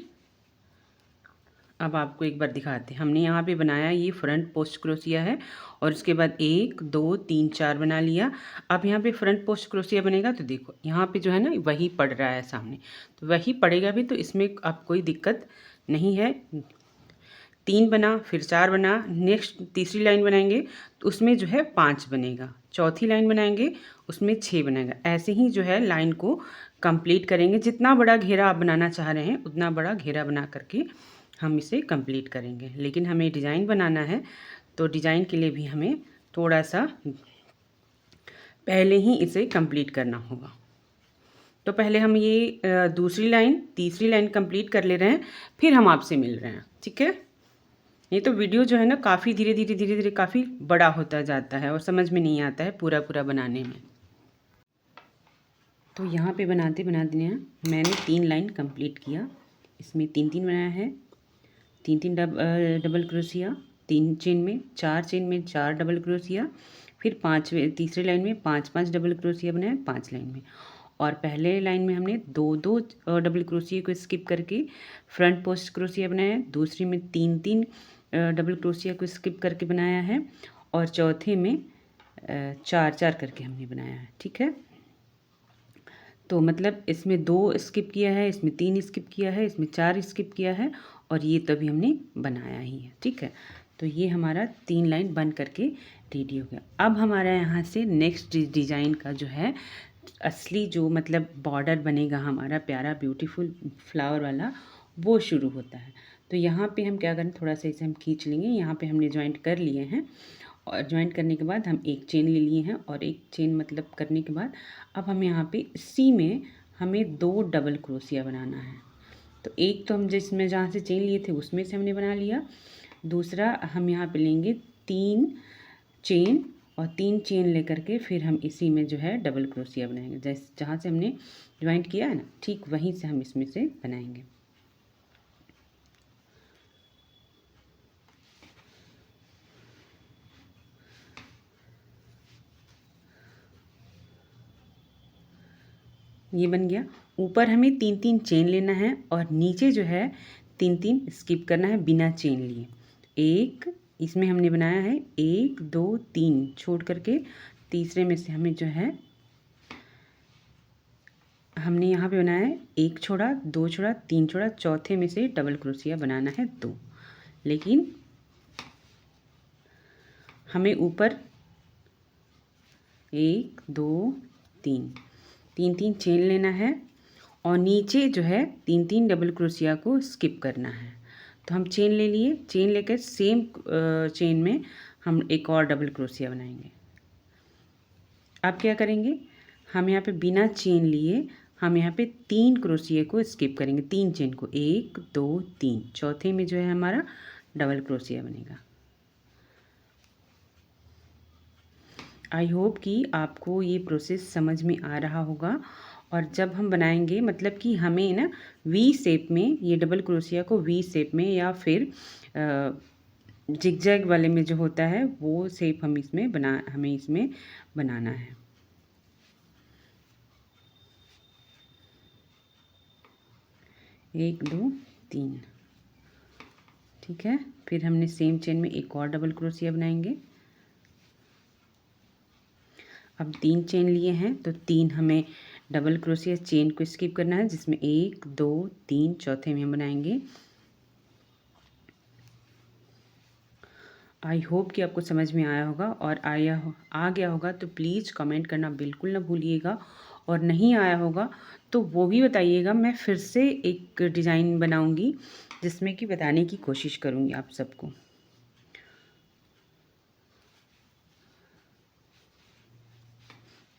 अब आपको एक बार दिखाते हैं। हमने यहाँ पे बनाया ये फ्रंट पोस्ट क्रोशिया है और उसके बाद 1 2 3 4 बना लिया। अब यहाँ पे फ्रंट पोस्ट क्रोशिया बनेगा तो देखो यहाँ पे जो है ना वही पड़ रहा है सामने, तो वही पड़ेगा भी, तो इसमें अब कोई दिक्कत नहीं है। 3 बना फिर 4 बना, नेक्स्ट तीसरी लाइन बनाएंगे तो उसमें जो है 5 बनेगा, चौथी लाइन बनाएंगे उसमें 6 बनेगा। ऐसे ही जो है लाइन को कंप्लीट करेंगे। जितना बड़ा घेरा आप बनाना चाह रहे हैं उतना बड़ा घेरा बना करके हम इसे कंप्लीट करेंगे। लेकिन हमें डिज़ाइन बनाना है तो डिज़ाइन के लिए भी हमें थोड़ा सा पहले ही इसे कंप्लीट करना होगा। तो पहले हम ये दूसरी लाइन तीसरी लाइन कंप्लीट कर ले रहे हैं, फिर हम आपसे मिल रहे हैं, ठीक है। ये तो वीडियो जो है ना काफ़ी धीरे धीरे काफ़ी बड़ा होता जाता है और समझ में नहीं आता है पूरा पूरा बनाने में। तो यहाँ पे बनाते बनाते मैंने 3 लाइन कंप्लीट किया। इसमें 3 3 बनाया है, 3 3 डबल क्रोशिया, 3 चेन में 4 चेन में 4 डबल क्रोशिया, फिर 5 तीसरी लाइन में 5 5 डबल क्रोशिया बनाया 5 लाइन में। और पहले लाइन में हमने 2 2 डबल क्रोशिया को स्किप करके फ्रंट पोस्ट क्रोशिया बनाया है। दूसरी में 3 3 डबल क्रोशिया को स्किप करके बनाया है और चौथे में 4 4 करके हमने बनाया है, ठीक है। तो मतलब इसमें 2 स्किप किया है, इसमें 3 स्किप किया है, इसमें 4 स्किप किया है और ये तभी हमने बनाया ही है, ठीक है। तो ये हमारा 3 लाइन बन करके रेडी हो गया। अब हमारा यहाँ से नेक्स्ट डिज़ाइन का जो है असली जो मतलब बॉर्डर बनेगा हमारा प्यारा ब्यूटीफुल फ्लावर वाला, वो शुरू होता है। तो यहाँ पे हम क्या करें, थोड़ा सा इसे हम खींच लेंगे। यहाँ पे हमने जॉइंट कर लिए हैं और जॉइंट करने के बाद हम एक चेन ले लिए हैं और एक चेन मतलब करने के बाद अब हम यहाँ पे सी में हमें 2 डबल क्रोशिया बनाना है। तो एक तो हम जिसमें जहाँ से चेन लिए थे उसमें से हमने बना लिया, दूसरा हम यहाँ पे लेंगे 3 चेन और 3 चेन लेकर के फिर हम इसी में जो है डबल क्रोशिया बनाएंगे। जैसे जहाँ से हमने जॉइंट किया है ना, ठीक वहीं से हम इसमें से बनाएंगे। ये बन गया। ऊपर हमें 3 3 चेन लेना है और नीचे जो है 3 3 स्किप करना है बिना चेन लिए। एक इसमें हमने बनाया है 1 2 3 छोड़ करके तीसरे में से हमें जो है हमने यहाँ पे बनाया है 1 छोड़ा 2 छोड़ा 3 छोड़ा, चौथे में से डबल क्रोशिया बनाना है 2। लेकिन हमें ऊपर 1 2 3 3 3 चेन लेना है और नीचे जो है 3 3 डबल क्रोशिया को स्किप करना है। तो हम चेन ले लिए, चेन लेकर सेम चेन में हम एक और डबल क्रोशिया बनाएंगे। अब क्या करेंगे, हम यहाँ पे बिना चेन लिए हम यहाँ पे 3 क्रोशिया को स्किप करेंगे, 3 चेन को 1 2 3, चौथे में जो है हमारा डबल क्रोशिया बनेगा। आई होप कि आपको ये प्रोसेस समझ में आ रहा होगा। और जब हम बनाएंगे मतलब कि हमें ना वी शेप में ये डबल क्रोशिया को वी शेप में या फिर जिगजैग वाले में जो होता है वो शेप हमें इसमें बनाना है। एक दो तीन, ठीक है। फिर हमने सेम चेन में एक और डबल क्रोशिया बनाएंगे। अब 3 चेन लिए हैं तो 3 हमें डबल क्रोशिया चेन को स्किप करना है, जिसमें 1 2 3 चौथे में हम बनाएंगे। आई होप कि आपको समझ में आया होगा और आ गया होगा तो प्लीज़ कमेंट करना बिल्कुल ना भूलिएगा, और नहीं आया होगा तो वो भी बताइएगा। मैं फिर से एक डिज़ाइन बनाऊंगी जिसमें कि बताने की कोशिश करूंगी आप सबको।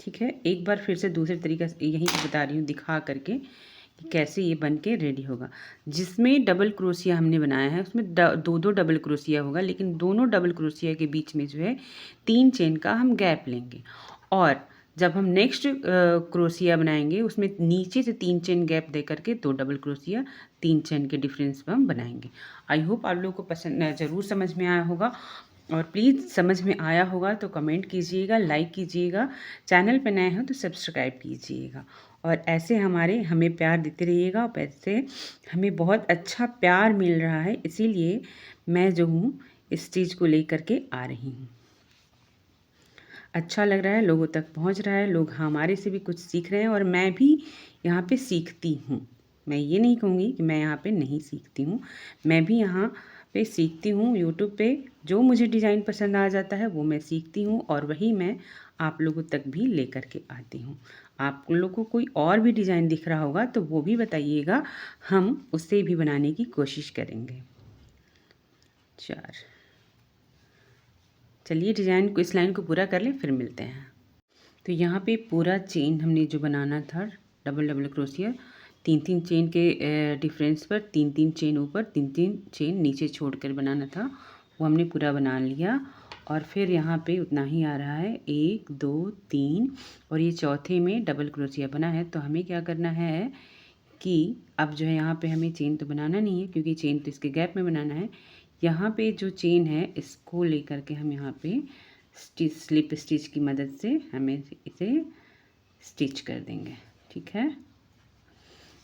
ठीक है, एक बार फिर से दूसरे तरीक़े से यहीं पे बता रही हूँ दिखा करके कि कैसे ये बन के रेडी होगा। जिसमें डबल क्रोशिया हमने बनाया है उसमें दो दो डबल क्रोशिया होगा, लेकिन दोनों डबल क्रोशिया के बीच में जो है 3 चेन का हम गैप लेंगे। और जब हम नेक्स्ट क्रोशिया बनाएंगे उसमें नीचे से 3 चेन गैप दे करके 2 डबल क्रोशिया 3 चेन के डिफरेंस पर हम बनाएंगे। आई होप आप लोगों को पसंद ज़रूर समझ में आया होगा, और प्लीज़ समझ में आया होगा तो कमेंट कीजिएगा, लाइक कीजिएगा, चैनल पर नए हो तो सब्सक्राइब कीजिएगा, और ऐसे हमें प्यार देते रहिएगा। और ऐसे हमें बहुत अच्छा प्यार मिल रहा है, इसीलिए मैं जो हूँ इस चीज़ को लेकर के आ रही हूँ। अच्छा लग रहा है, लोगों तक पहुँच रहा है, लोग हमारे से भी कुछ सीख रहे हैं, और मैं भी यहाँ पे सीखती हूँ। मैं ये नहीं कहूँगी कि मैं यहाँ पे नहीं सीखती हूँ, मैं भी यहाँ पे सीखती हूँ। यूट्यूब पे जो मुझे डिज़ाइन पसंद आ जाता है वो मैं सीखती हूँ, और वही मैं आप लोगों तक भी लेकर के आती हूँ। आप लोगों को कोई और भी डिज़ाइन दिख रहा होगा तो वो भी बताइएगा, हम उससे भी बनाने की कोशिश करेंगे। चलिए डिज़ाइन को, इस लाइन को पूरा कर लें, फिर मिलते हैं। तो यहाँ पे पूरा चेन हमने जो बनाना था डबल डबल क्रोशिया, 3-3 चेन के डिफरेंस पर 3-3 चेन ऊपर, 3-3 चेन नीचे छोड़कर बनाना था, वो हमने पूरा बना लिया। और फिर यहाँ पे उतना ही आ रहा है, 1 2 3, और ये चौथे में डबल क्रोशिया बना है। तो हमें क्या करना है कि अब जो है यहाँ पे हमें चेन तो बनाना नहीं है, क्योंकि चेन तो इसके गैप में बनाना है। यहाँ पे जो चेन है इसको लेकर के हम यहाँ पे स्लिप स्टिच की मदद से हमें इसे स्टिच कर देंगे। ठीक है,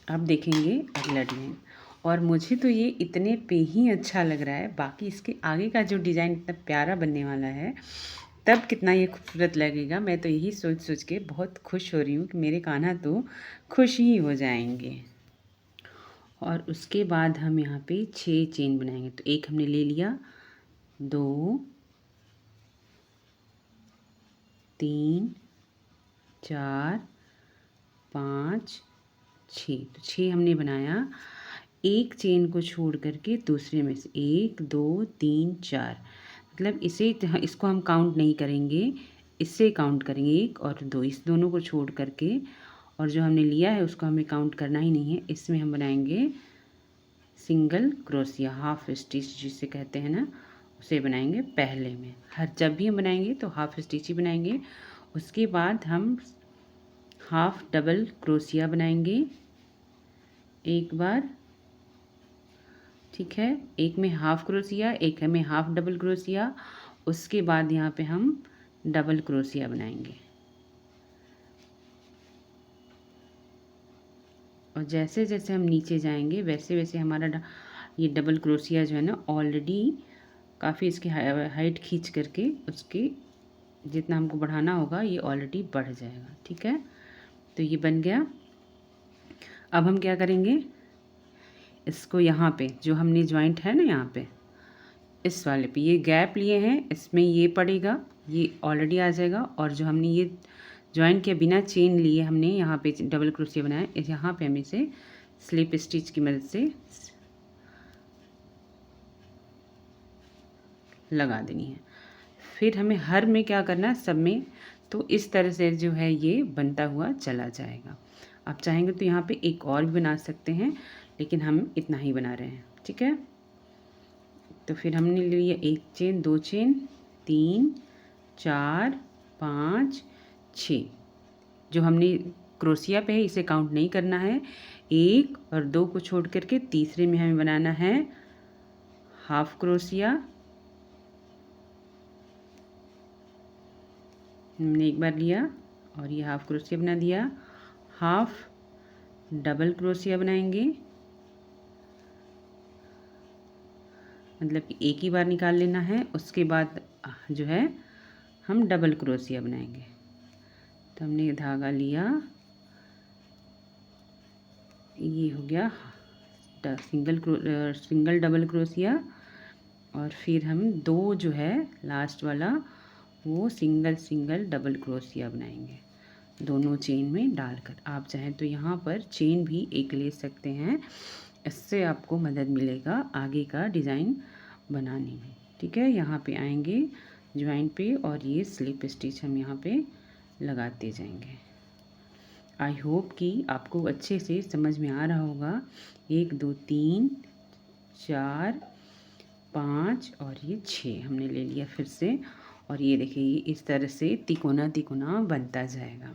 अब देखेंगे अगला डिज़ाइन। और मुझे तो ये इतने पे ही अच्छा लग रहा है, बाकी इसके आगे का जो डिज़ाइन इतना प्यारा बनने वाला है तब कितना ये खूबसूरत लगेगा। मैं तो यही सोच सोच के बहुत खुश हो रही हूँ कि मेरे कान्हा तो खुश ही हो जाएंगे। और उसके बाद हम यहाँ पे 6 चेन बनाएंगे। तो एक हमने ले लिया, 2 3 4 5 6, तो 6 हमने बनाया। एक चेन को छोड़ करके दूसरे में से 1 2 3 4, मतलब इसको हम काउंट नहीं करेंगे, इससे काउंट करेंगे 1 और 2, इस दोनों को छोड़ करके। और जो हमने लिया है उसको हमें काउंट करना ही नहीं है। इसमें हम बनाएंगे सिंगल क्रोशिया, हाफ स्टिच जिसे कहते हैं ना, उसे बनाएंगे पहले में। जब भी हम बनाएंगे तो हाफ स्टिच ही बनाएंगे। उसके बाद हम हाफ डबल क्रोशिया बनाएंगे एक बार। ठीक है, एक में हाफ क्रोशिया, एक में हाफ डबल क्रोशिया। उसके बाद यहाँ पे हम डबल क्रोशिया बनाएंगे। और जैसे जैसे हम नीचे जाएंगे वैसे वैसे हमारा ये डबल क्रोशिया जो है ना, ऑलरेडी काफ़ी इसकी हाइट खींच करके उसके जितना हमको बढ़ाना होगा ये ऑलरेडी बढ़ जाएगा। ठीक है, तो ये बन गया। अब हम क्या करेंगे, इसको यहाँ पे जो हमने जॉइंट है ना, यहाँ पे इस वाले पे ये गैप लिए हैं, इसमें ये पड़ेगा, ये ऑलरेडी आ जाएगा। और जो हमने ये जॉइंट किया बिना चेन लिए, हमने यहाँ पे डबल क्रोशिया बनाया, यहाँ पे हमें इसे स्लिप स्टिच की मदद से लगा देनी है। फिर हमें हर में क्या करना है, सब में, तो इस तरह से जो है ये बनता हुआ चला जाएगा। आप चाहेंगे तो यहाँ पे एक और भी बना सकते हैं, लेकिन हम इतना ही बना रहे हैं। ठीक है, तो फिर हमने ले लिया 1 चेन, 2 चेन, 3 4 5 6। जो हमने क्रोशिया पे है इसे काउंट नहीं करना है। 1 और 2 को छोड़ करके तीसरे में हमें बनाना है हाफ क्रोशिया। हमने एक बार लिया और ये हाफ क्रोशिया बना दिया। हाफ डबल क्रोशिया बनाएंगे, मतलब कि एक ही बार निकाल लेना है। उसके बाद जो है हम डबल क्रोशिया बनाएंगे। तो हमने धागा लिया, ये हो गया सिंगल डबल क्रोशिया। और फिर हम 2 जो है लास्ट वाला वो सिंगल डबल क्रोशिया बनाएंगे दोनों चेन में डालकर। आप चाहें तो यहाँ पर चेन भी एक ले सकते हैं, इससे आपको मदद मिलेगा आगे का डिज़ाइन बनाने में। ठीक है, यहाँ पे आएंगे ज्वाइंट पे और ये स्लिप स्टिच हम यहाँ पे लगाते जाएंगे। आई होप कि आपको अच्छे से समझ में आ रहा होगा। 1 2 3 4 5 और ये 6 हमने ले लिया फिर से। और ये देखिए ये इस तरह से तिकोना तिकोना बनता जाएगा।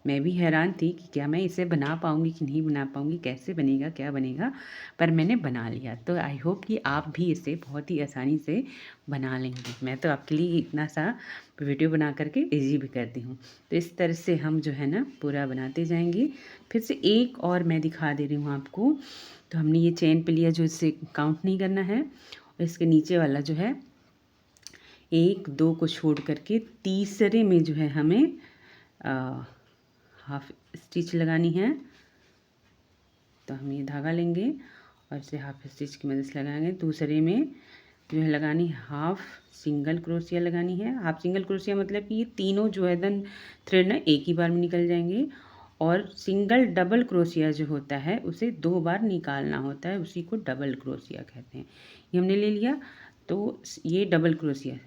मैं भी हैरान थी कि क्या मैं इसे बना पाऊँगी कि नहीं बना पाऊँगी, कैसे बनेगा, क्या बनेगा, पर मैंने बना लिया। तो आई होप कि आप भी इसे बहुत ही आसानी से बना लेंगे। मैं तो आपके लिए इतना सा वीडियो बना करके ईजी भी करती हूँ। तो इस तरह से हम जो है ना पूरा बनाते जाएंगे। फिर से एक और मैं दिखा दे रही हूँ आपको। तो हमने ये चेन पे लिया जो इसे काउंट नहीं करना है। और इसके नीचे वाला जो है 1 2 को छोड़ करके तीसरे में जो है हमें हाफ स्टिच लगानी है। तो हम ये धागा लेंगे और इसे हाफ स्टिच की मदद से लगाएंगे। दूसरे में जो है लगानी हाफ सिंगल क्रोशिया लगानी है। हाफ सिंगल क्रोशिया मतलब कि ये तीनों जो है दन थ्रेड ना एक ही बार में निकल जाएंगे। और सिंगल डबल क्रोशिया जो होता है उसे 2 बार निकालना होता है, उसी को डबल क्रोशिया कहते हैं। ये हमने ले लिया। तो ये डबल क्रोशिया,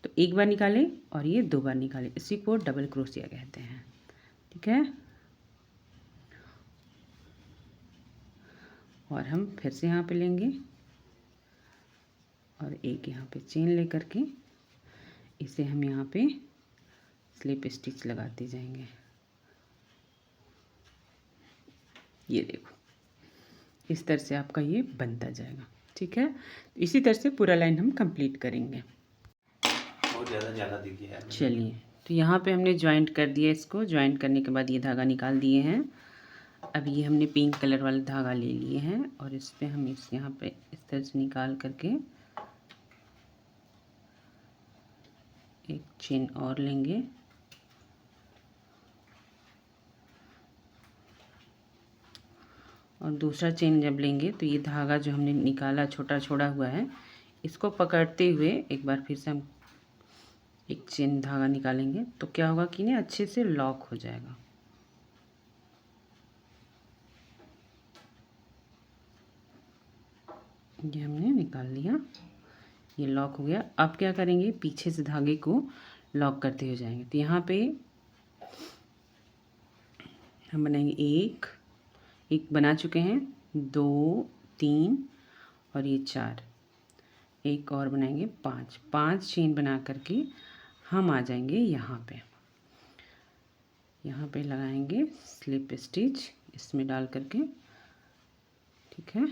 तो एक बार निकालें और ये 2 बार निकालें, इसी को डबल क्रोशिया कहते हैं। ठीक है। और हम फिर से यहाँ पे लेंगे और एक यहाँ पे चेन लेकर के इसे हम यहाँ पे स्लिप स्टिच लगाते जाएंगे। ये देखो इस तरह से आपका ये बनता जाएगा। ठीक है। इसी तरह से पूरा लाइन हम कंप्लीट करेंगे। बहुत ज़्यादा दिखी है। चलिए, तो यहाँ पे हमने ज्वाइंट कर दिया। इसको ज्वाइंट करने के बाद ये धागा निकाल दिए हैं। अब ये हमने पिंक कलर वाला धागा ले लिए हैं और इस पे हम इस यहाँ पे इस तरह से निकाल करके एक चेन और लेंगे। और दूसरा चेन जब लेंगे तो ये धागा जो हमने निकाला छोटा छोड़ा हुआ है, इसको पकड़ते हुए एक बार फिर से हम एक चेन धागा निकालेंगे। तो क्या होगा कि ना अच्छे से लॉक हो जाएगा। ये हमने निकाल लिया, ये लॉक हो गया। अब क्या करेंगे, पीछे से धागे को लॉक करते हुए जाएंगे। तो यहाँ पे हम बनाएंगे एक बना चुके हैं, 2 3 और ये 4, एक और बनाएंगे 5 चेन बना करके हम आ जाएंगे यहाँ पे लगाएंगे स्लिप स्टिच इसमें डाल करके। ठीक है।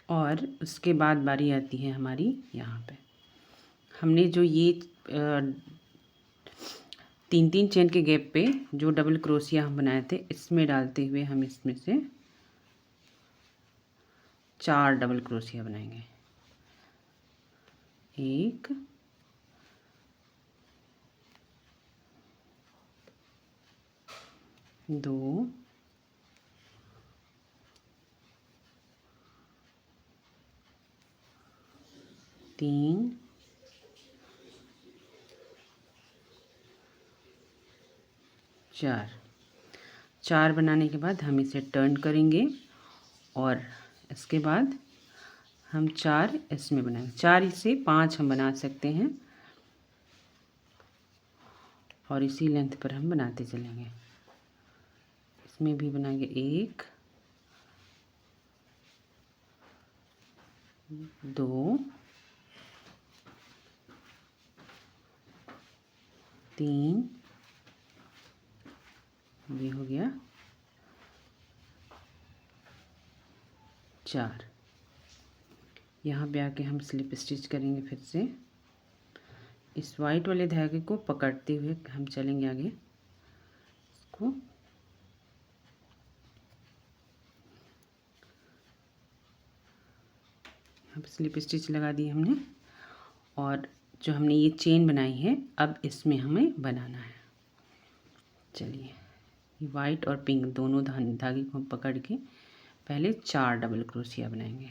और उसके बाद बारी आती है हमारी यहाँ पे। हमने जो ये 3 चेन के गैप पे जो डबल क्रोशिया हम बनाए थे, इसमें डालते हुए हम इसमें से 4 डबल क्रोशिया बनाएंगे। 1 2 3 4 बनाने के बाद हम इसे टर्न करेंगे और इसके बाद हम 4 इसमें बनाएंगे। 4 से 5 हम बना सकते हैं और इसी लेंथ पर हम बनाते चलेंगे। इसमें भी बनाएंगे 1 2 3, ये हो गया 4। यहाँ पे आके हम स्लिप स्टिच करेंगे। फिर से इस वाइट वाले धागे को पकड़ते हुए हम चलेंगे आगे। इसको यहाँ पे स्लिप स्टिच लगा दी हमने और जो हमने ये चेन बनाई है अब इसमें हमें बनाना है। चलिए, वाइट और पिंक दोनों धागे को हम पकड़ के पहले 4 डबल क्रोशिया बनाएंगे।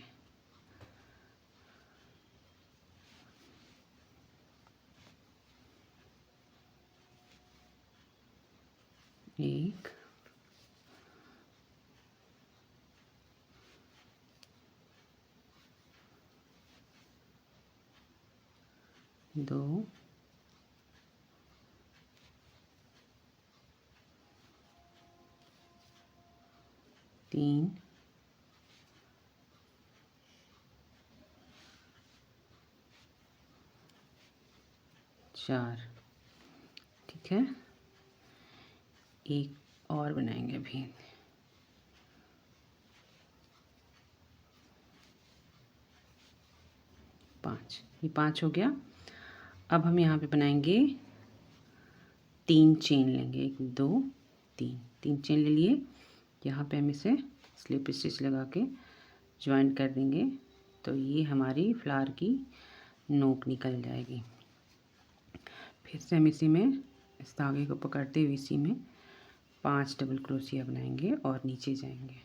1 2 3 4। ठीक है, एक और बनाएंगे अभी। 5, ये 5 हो गया। अब हम यहाँ पे बनाएंगे 3 चेन लेंगे, 1 2 3, 3 चेन ले लिए। यहाँ पे हम इसे स्लिप स्टिच लगा के ज्वाइन कर देंगे, तो ये हमारी फ्लावर की नोक निकल जाएगी। फिर से हम इसी में इस धागे को पकड़ते हुए इसी में 5 डबल क्रोशिया बनाएंगे और नीचे जाएंगे।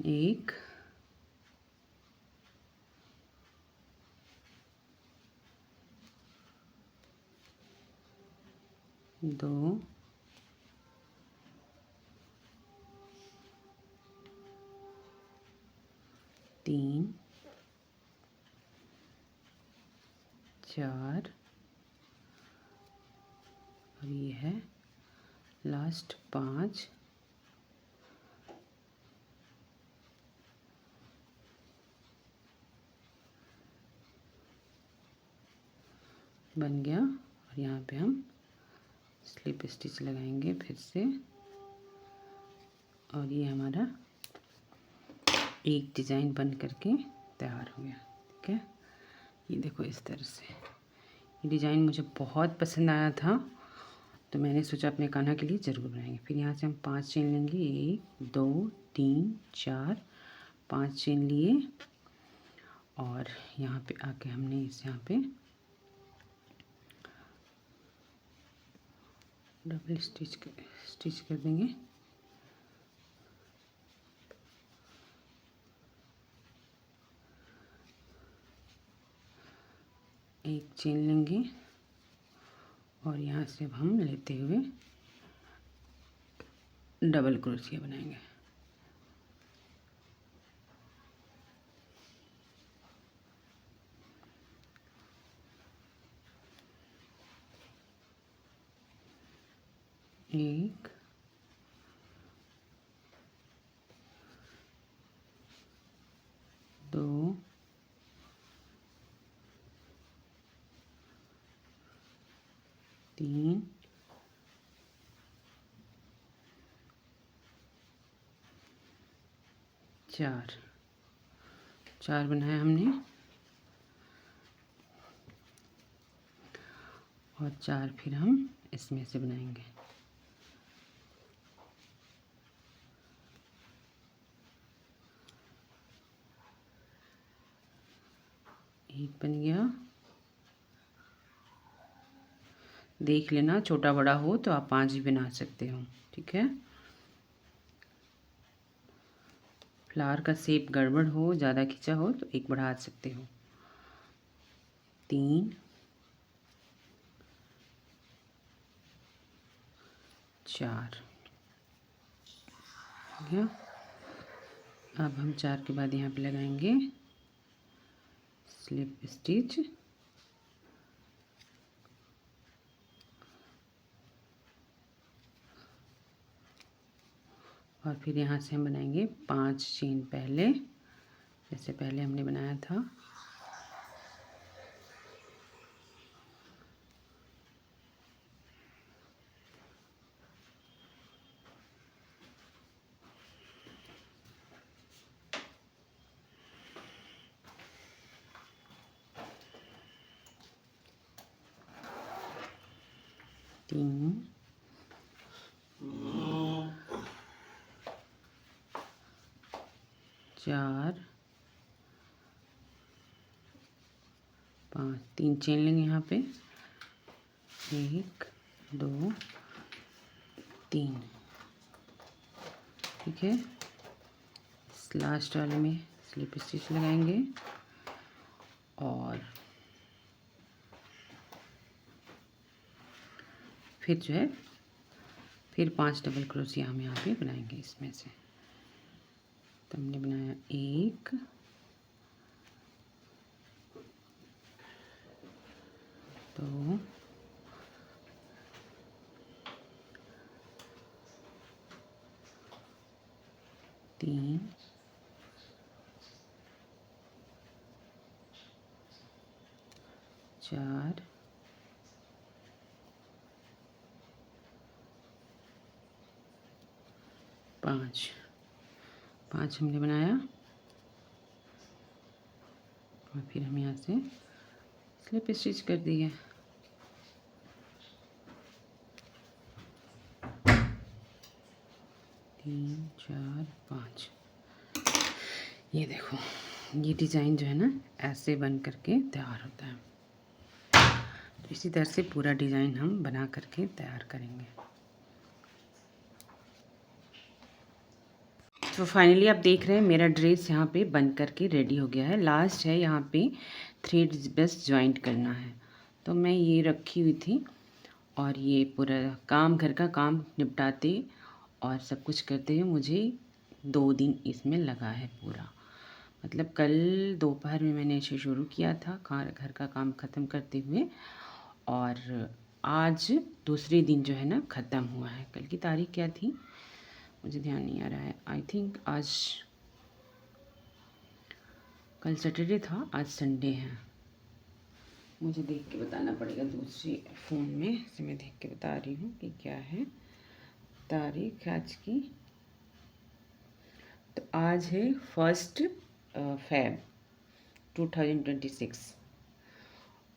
1 2 3 4 और ये है लास्ट 5। बन गया और यहाँ पे हम स्लिप स्टिच लगाएंगे फिर से, और ये हमारा एक डिज़ाइन बन करके तैयार हो गया। ठीक है, ये देखो इस तरह से। ये डिज़ाइन मुझे बहुत पसंद आया था, तो मैंने सोचा अपने कान्हा के लिए ज़रूर बनाएंगे। फिर यहाँ से हम 5 चेन लेंगे, 1 2 3 4, 5 चेन लिए और यहाँ पे आके हमने इस यहाँ पे डबल स्टिच कर देंगे। एक चेन लेंगे और यहाँ से अब हम लेते हुए डबल क्रोशिया बनाएंगे। एक, दो, तीन, चार। 4 बनाया हमने और 4 फिर हम इसमें से बनाएंगे। एक बन गया। देख लेना, छोटा बड़ा हो तो आप 5 भी बना सकते हो। ठीक है, फ्लावर का शेप गड़बड़ हो, ज़्यादा खिंचा हो तो एक बढ़ा सकते हो। 3 4 हो गया। अब हम 4 के बाद यहाँ पे लगाएंगे स्लिप स्टिच, और फिर यहाँ से हम बनाएंगे 5 चेन पहले, जैसे पहले हमने बनाया था। तीन, 4 5, 3 चेन लेंगे यहाँ पे, 1 2 3। ठीक है, इस लास्ट वाले में स्लिप स्टिच लगाएंगे और फिर जो है फिर 5 डबल क्रोशिया हम यहाँ पे बनाएंगे इसमें से। तो हमने बनाया 1 2 3 4 5 5 हमने बनाया और फिर हम यहाँ से स्लिप स्टिच कर दिए। तीन, चार, 5। ये देखो, ये डिज़ाइन जो है ना ऐसे बन करके तैयार होता है। तो इसी तरह से पूरा डिज़ाइन हम बना करके तैयार करेंगे। तो फाइनली आप देख रहे हैं मेरा ड्रेस यहाँ पे बन करके रेडी हो गया है। लास्ट है यहाँ पे थ्रेड्स बस जॉइंट करना है। तो मैं ये रखी हुई थी और ये पूरा काम, घर का काम निपटाते और सब कुछ करते हुए मुझे 2 दिन इसमें लगा है पूरा। मतलब कल दोपहर में मैंने इसे शुरू किया था घर का काम ख़त्म करते हुए, और आज दूसरे दिन जो है ना ख़त्म हुआ है। कल की तारीख क्या थी मुझे ध्यान नहीं आ रहा है। आई थिंक आज, कल सैटरडे था, आज संडे है। मुझे देख के बताना पड़ेगा दूसरे फ़ोन में, इसे मैं देख के बता रही हूँ कि क्या है तारीख आज की। तो आज है 1 Feb 2026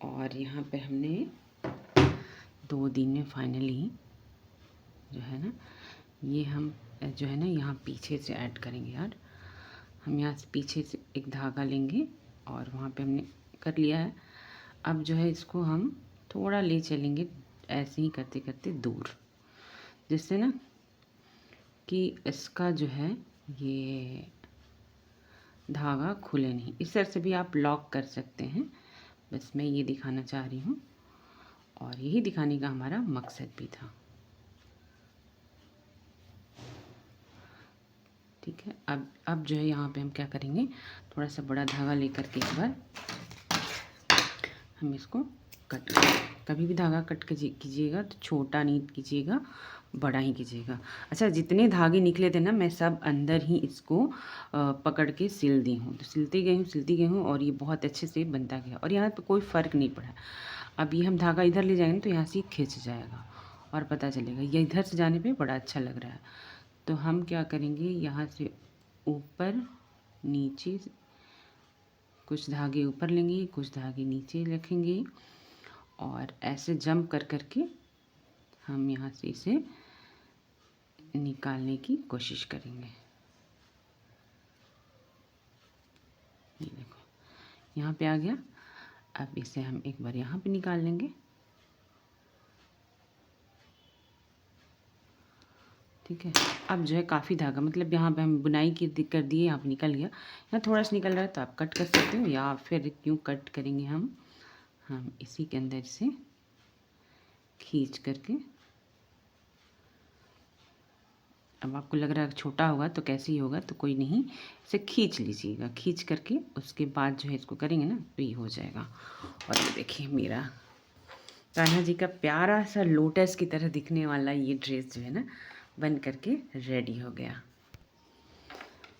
और यहाँ पे हमने 2 दिन में फाइनली जो है ना, ये हम जो है ना यहाँ पीछे से ऐड करेंगे यार। हम यहाँ से पीछे से एक धागा लेंगे और वहाँ पे हमने कर लिया है। अब जो है इसको हम थोड़ा ले चलेंगे ऐसे ही करते करते दूर, जिससे ना कि इसका जो है ये धागा खुले नहीं। इस तरह से भी आप लॉक कर सकते हैं। बस मैं ये दिखाना चाह रही हूँ और यही दिखाने का हमारा मकसद भी था। ठीक है, अब जो है यहाँ पे हम क्या करेंगे, थोड़ा सा बड़ा धागा लेकर के एक बार हम इसको कट, कभी भी धागा कट कीजिएगा तो छोटा नहीं कीजिएगा, बड़ा ही कीजिएगा। अच्छा, जितने धागे निकले थे ना मैं सब अंदर ही इसको पकड़ के सिल दी हूँ। तो सिलती गई हूँ और ये बहुत अच्छे से बनता गया और यहाँ पे कोई फ़र्क नहीं पड़ा। अब ये हम धागा इधर ले जाएंगे तो यहाँ से खिंच जाएगा और पता चलेगा। ये इधर से जाने पे बड़ा अच्छा लग रहा है। तो हम क्या करेंगे, यहाँ से ऊपर नीचे कुछ धागे ऊपर लेंगे, कुछ धागे नीचे रखेंगे और ऐसे जंप कर करके हम यहाँ से इसे निकालने की कोशिश करेंगे। ये देखो यहाँ पे आ गया। अब इसे हम एक बार यहाँ पे निकाल लेंगे। ठीक है, अब जो है काफ़ी धागा, मतलब यहाँ पे हम बुनाई की कर दिए, यहाँ पे निकल गया। यहाँ थोड़ा सा निकल रहा है तो आप कट कर सकते हो, या फिर क्यों कट करेंगे हम इसी के अंदर से खींच करके। अब आपको लग रहा है छोटा होगा तो कैसे ही होगा, तो कोई नहीं, इसे खींच लीजिएगा। खींच करके उसके बाद जो है इसको करेंगे ना तो ये हो जाएगा। और ये देखिए मेरा कान्हा जी का प्यारा सा लोटस की तरह दिखने वाला ये ड्रेस जो है ना बन करके रेडी हो गया।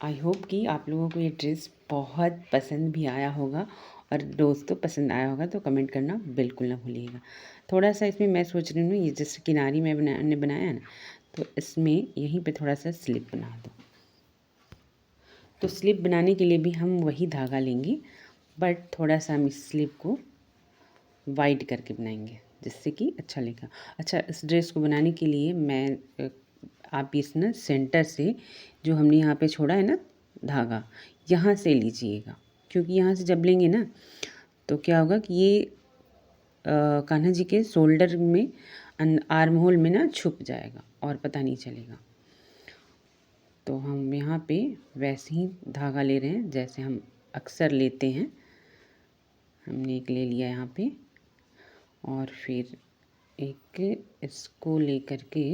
आई होप कि आप लोगों को ये ड्रेस बहुत पसंद भी आया होगा, और दोस्तों पसंद आया होगा तो कमेंट करना बिल्कुल ना भूलिएगा। थोड़ा सा इसमें मैं सोच रही हूँ, ये जैसे किनारी में बनाया ना, तो इसमें यहीं पे थोड़ा सा स्लिप बना दो। तो स्लिप बनाने के लिए भी हम वही धागा लेंगे, बट थोड़ा सा हम इस स्लिप को वाइड करके बनाएंगे जिससे कि अच्छा लगेगा। अच्छा, इस ड्रेस को बनाने के लिए मैं आप इस ना सेंटर से जो हमने यहाँ पे छोड़ा है ना धागा, यहाँ से लीजिएगा, क्योंकि यहाँ से जब लेंगे ना तो क्या होगा कि ये कान्हा जी के शोल्डर में, आर्म होल में ना छुप जाएगा और पता नहीं चलेगा। तो हम यहाँ पे वैसे ही धागा ले रहे हैं जैसे हम अक्सर लेते हैं। हमने एक ले लिया यहाँ पे और फिर एक इसको लेकर के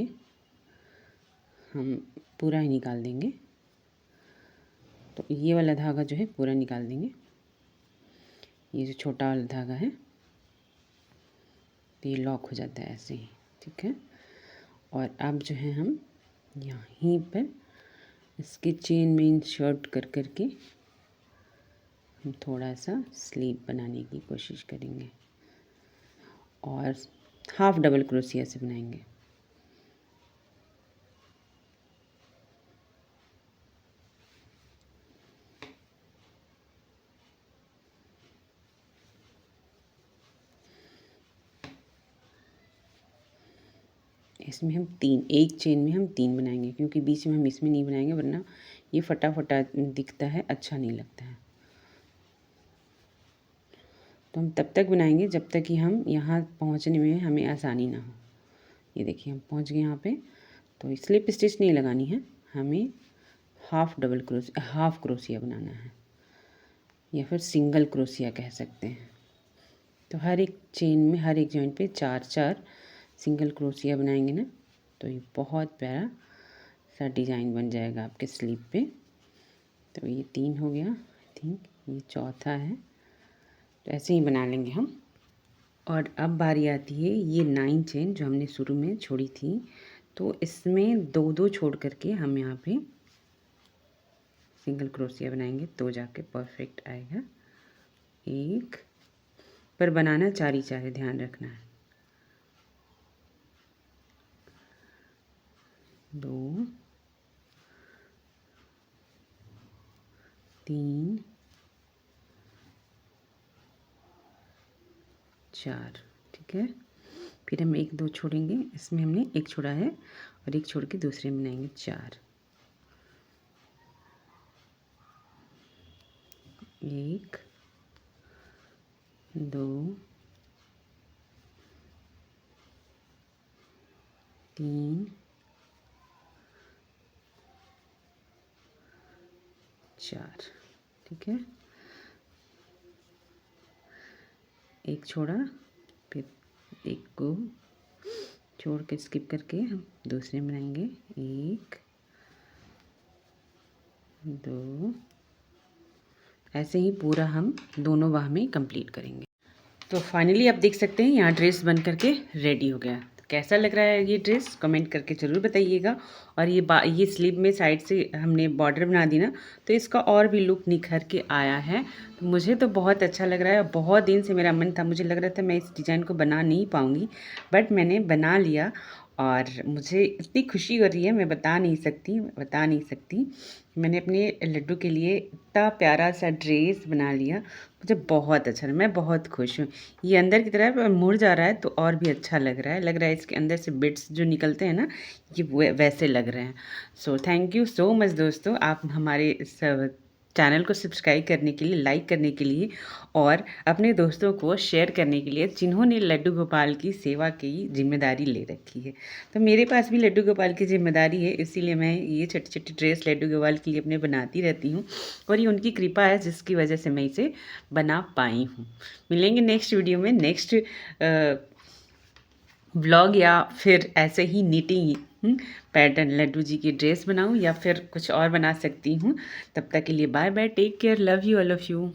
हम पूरा ही निकाल देंगे। तो ये वाला धागा जो है पूरा निकाल देंगे, ये जो छोटा वाला धागा है तो ये लॉक हो जाता है ऐसे ही, ठीक है। और अब जो है हम यहीं पर इसकी चेन में इंसर्ट कर करके हम थोड़ा सा स्लीव बनाने की कोशिश करेंगे और हाफ डबल क्रोशिया से बनाएंगे। इसमें हम एक चेन में हम 3 बनाएंगे, क्योंकि बीच में हम इसमें नहीं बनाएंगे वरना ये फटा फटा दिखता है, अच्छा नहीं लगता है। तो हम तब तक बनाएंगे जब तक कि हम यहाँ पहुँचने में हमें आसानी ना हो। ये देखिए हम पहुँच गए यहाँ पे। तो स्लिप स्टिच नहीं लगानी है, हमें हाफ क्रोशिया बनाना है या फिर सिंगल क्रोशिया कह सकते हैं। तो हर एक चेन में, हर एक जॉइंट पे 4-4 सिंगल क्रोशिया बनाएंगे ना, तो ये बहुत प्यारा सा डिज़ाइन बन जाएगा आपके स्लीव पे। तो ये 3 हो गया, आई थिंक ये चौथा है। तो ऐसे ही बना लेंगे हम। और अब बारी आती है ये 9 चेन जो हमने शुरू में छोड़ी थी, तो इसमें 2-2 छोड़ करके हम यहाँ पे सिंगल क्रोशिया बनाएंगे तो जाके परफेक्ट आएगा। एक पर बनाना 4 ही 4 है, ध्यान रखना है। 2 3 4, ठीक है। फिर हम 1-2 छोड़ेंगे, इसमें हमने 1 छोड़ा है और 1 छोड़ के दूसरे में बनाएंगे 4। 1 2 3 4, ठीक है। 1 छोड़ा, फिर 1 को छोड़ के स्किप करके हम दूसरे में बनाएंगे 1 2, ऐसे ही पूरा हम दोनों बाह में कंप्लीट करेंगे। तो फाइनली आप देख सकते हैं यहाँ ड्रेस बन करके रेडी हो गया। तो कैसा लग रहा है ये ड्रेस, कमेंट करके ज़रूर बताइएगा। और ये स्लीव में साइड से हमने बॉर्डर बना दी ना, तो इसका और भी लुक निखर के आया है। तो मुझे तो बहुत अच्छा लग रहा है। बहुत दिन से मेरा मन था, मुझे लग रहा था मैं इस डिज़ाइन को बना नहीं पाऊँगी, बट मैंने बना लिया और मुझे इतनी खुशी हो रही है, मैं बता नहीं सकती। मैंने अपने लड्डू के लिए इतना प्यारा सा ड्रेस बना लिया, मुझे बहुत अच्छा लगा, मैं बहुत खुश हूँ। ये अंदर की तरफ मुड़ जा रहा है तो और भी अच्छा लग रहा है इसके अंदर से बिट्स जो निकलते हैं ना, ये वैसे लग रहे हैं। So thank you so much दोस्तों, आप हमारे चैनल को सब्सक्राइब करने के लिए, लाइक करने के लिए और अपने दोस्तों को शेयर करने के लिए जिन्होंने लड्डू गोपाल की सेवा की जिम्मेदारी ले रखी है। तो मेरे पास भी लड्डू गोपाल की जिम्मेदारी है, इसीलिए मैं ये छोटी छोटी ड्रेस लड्डू गोपाल के लिए अपने बनाती रहती हूँ और ये उनकी कृपा है जिसकी वजह से मैं इसे बना पाई हूँ। मिलेंगे नेक्स्ट वीडियो में, नेक्स्ट व्लॉग या फिर ऐसे ही नीटिंग पैटर्न लड्डू जी की ड्रेस बनाऊं या फिर कुछ और बना सकती हूँ। तब तक के लिए bye bye, take care, love you all of you.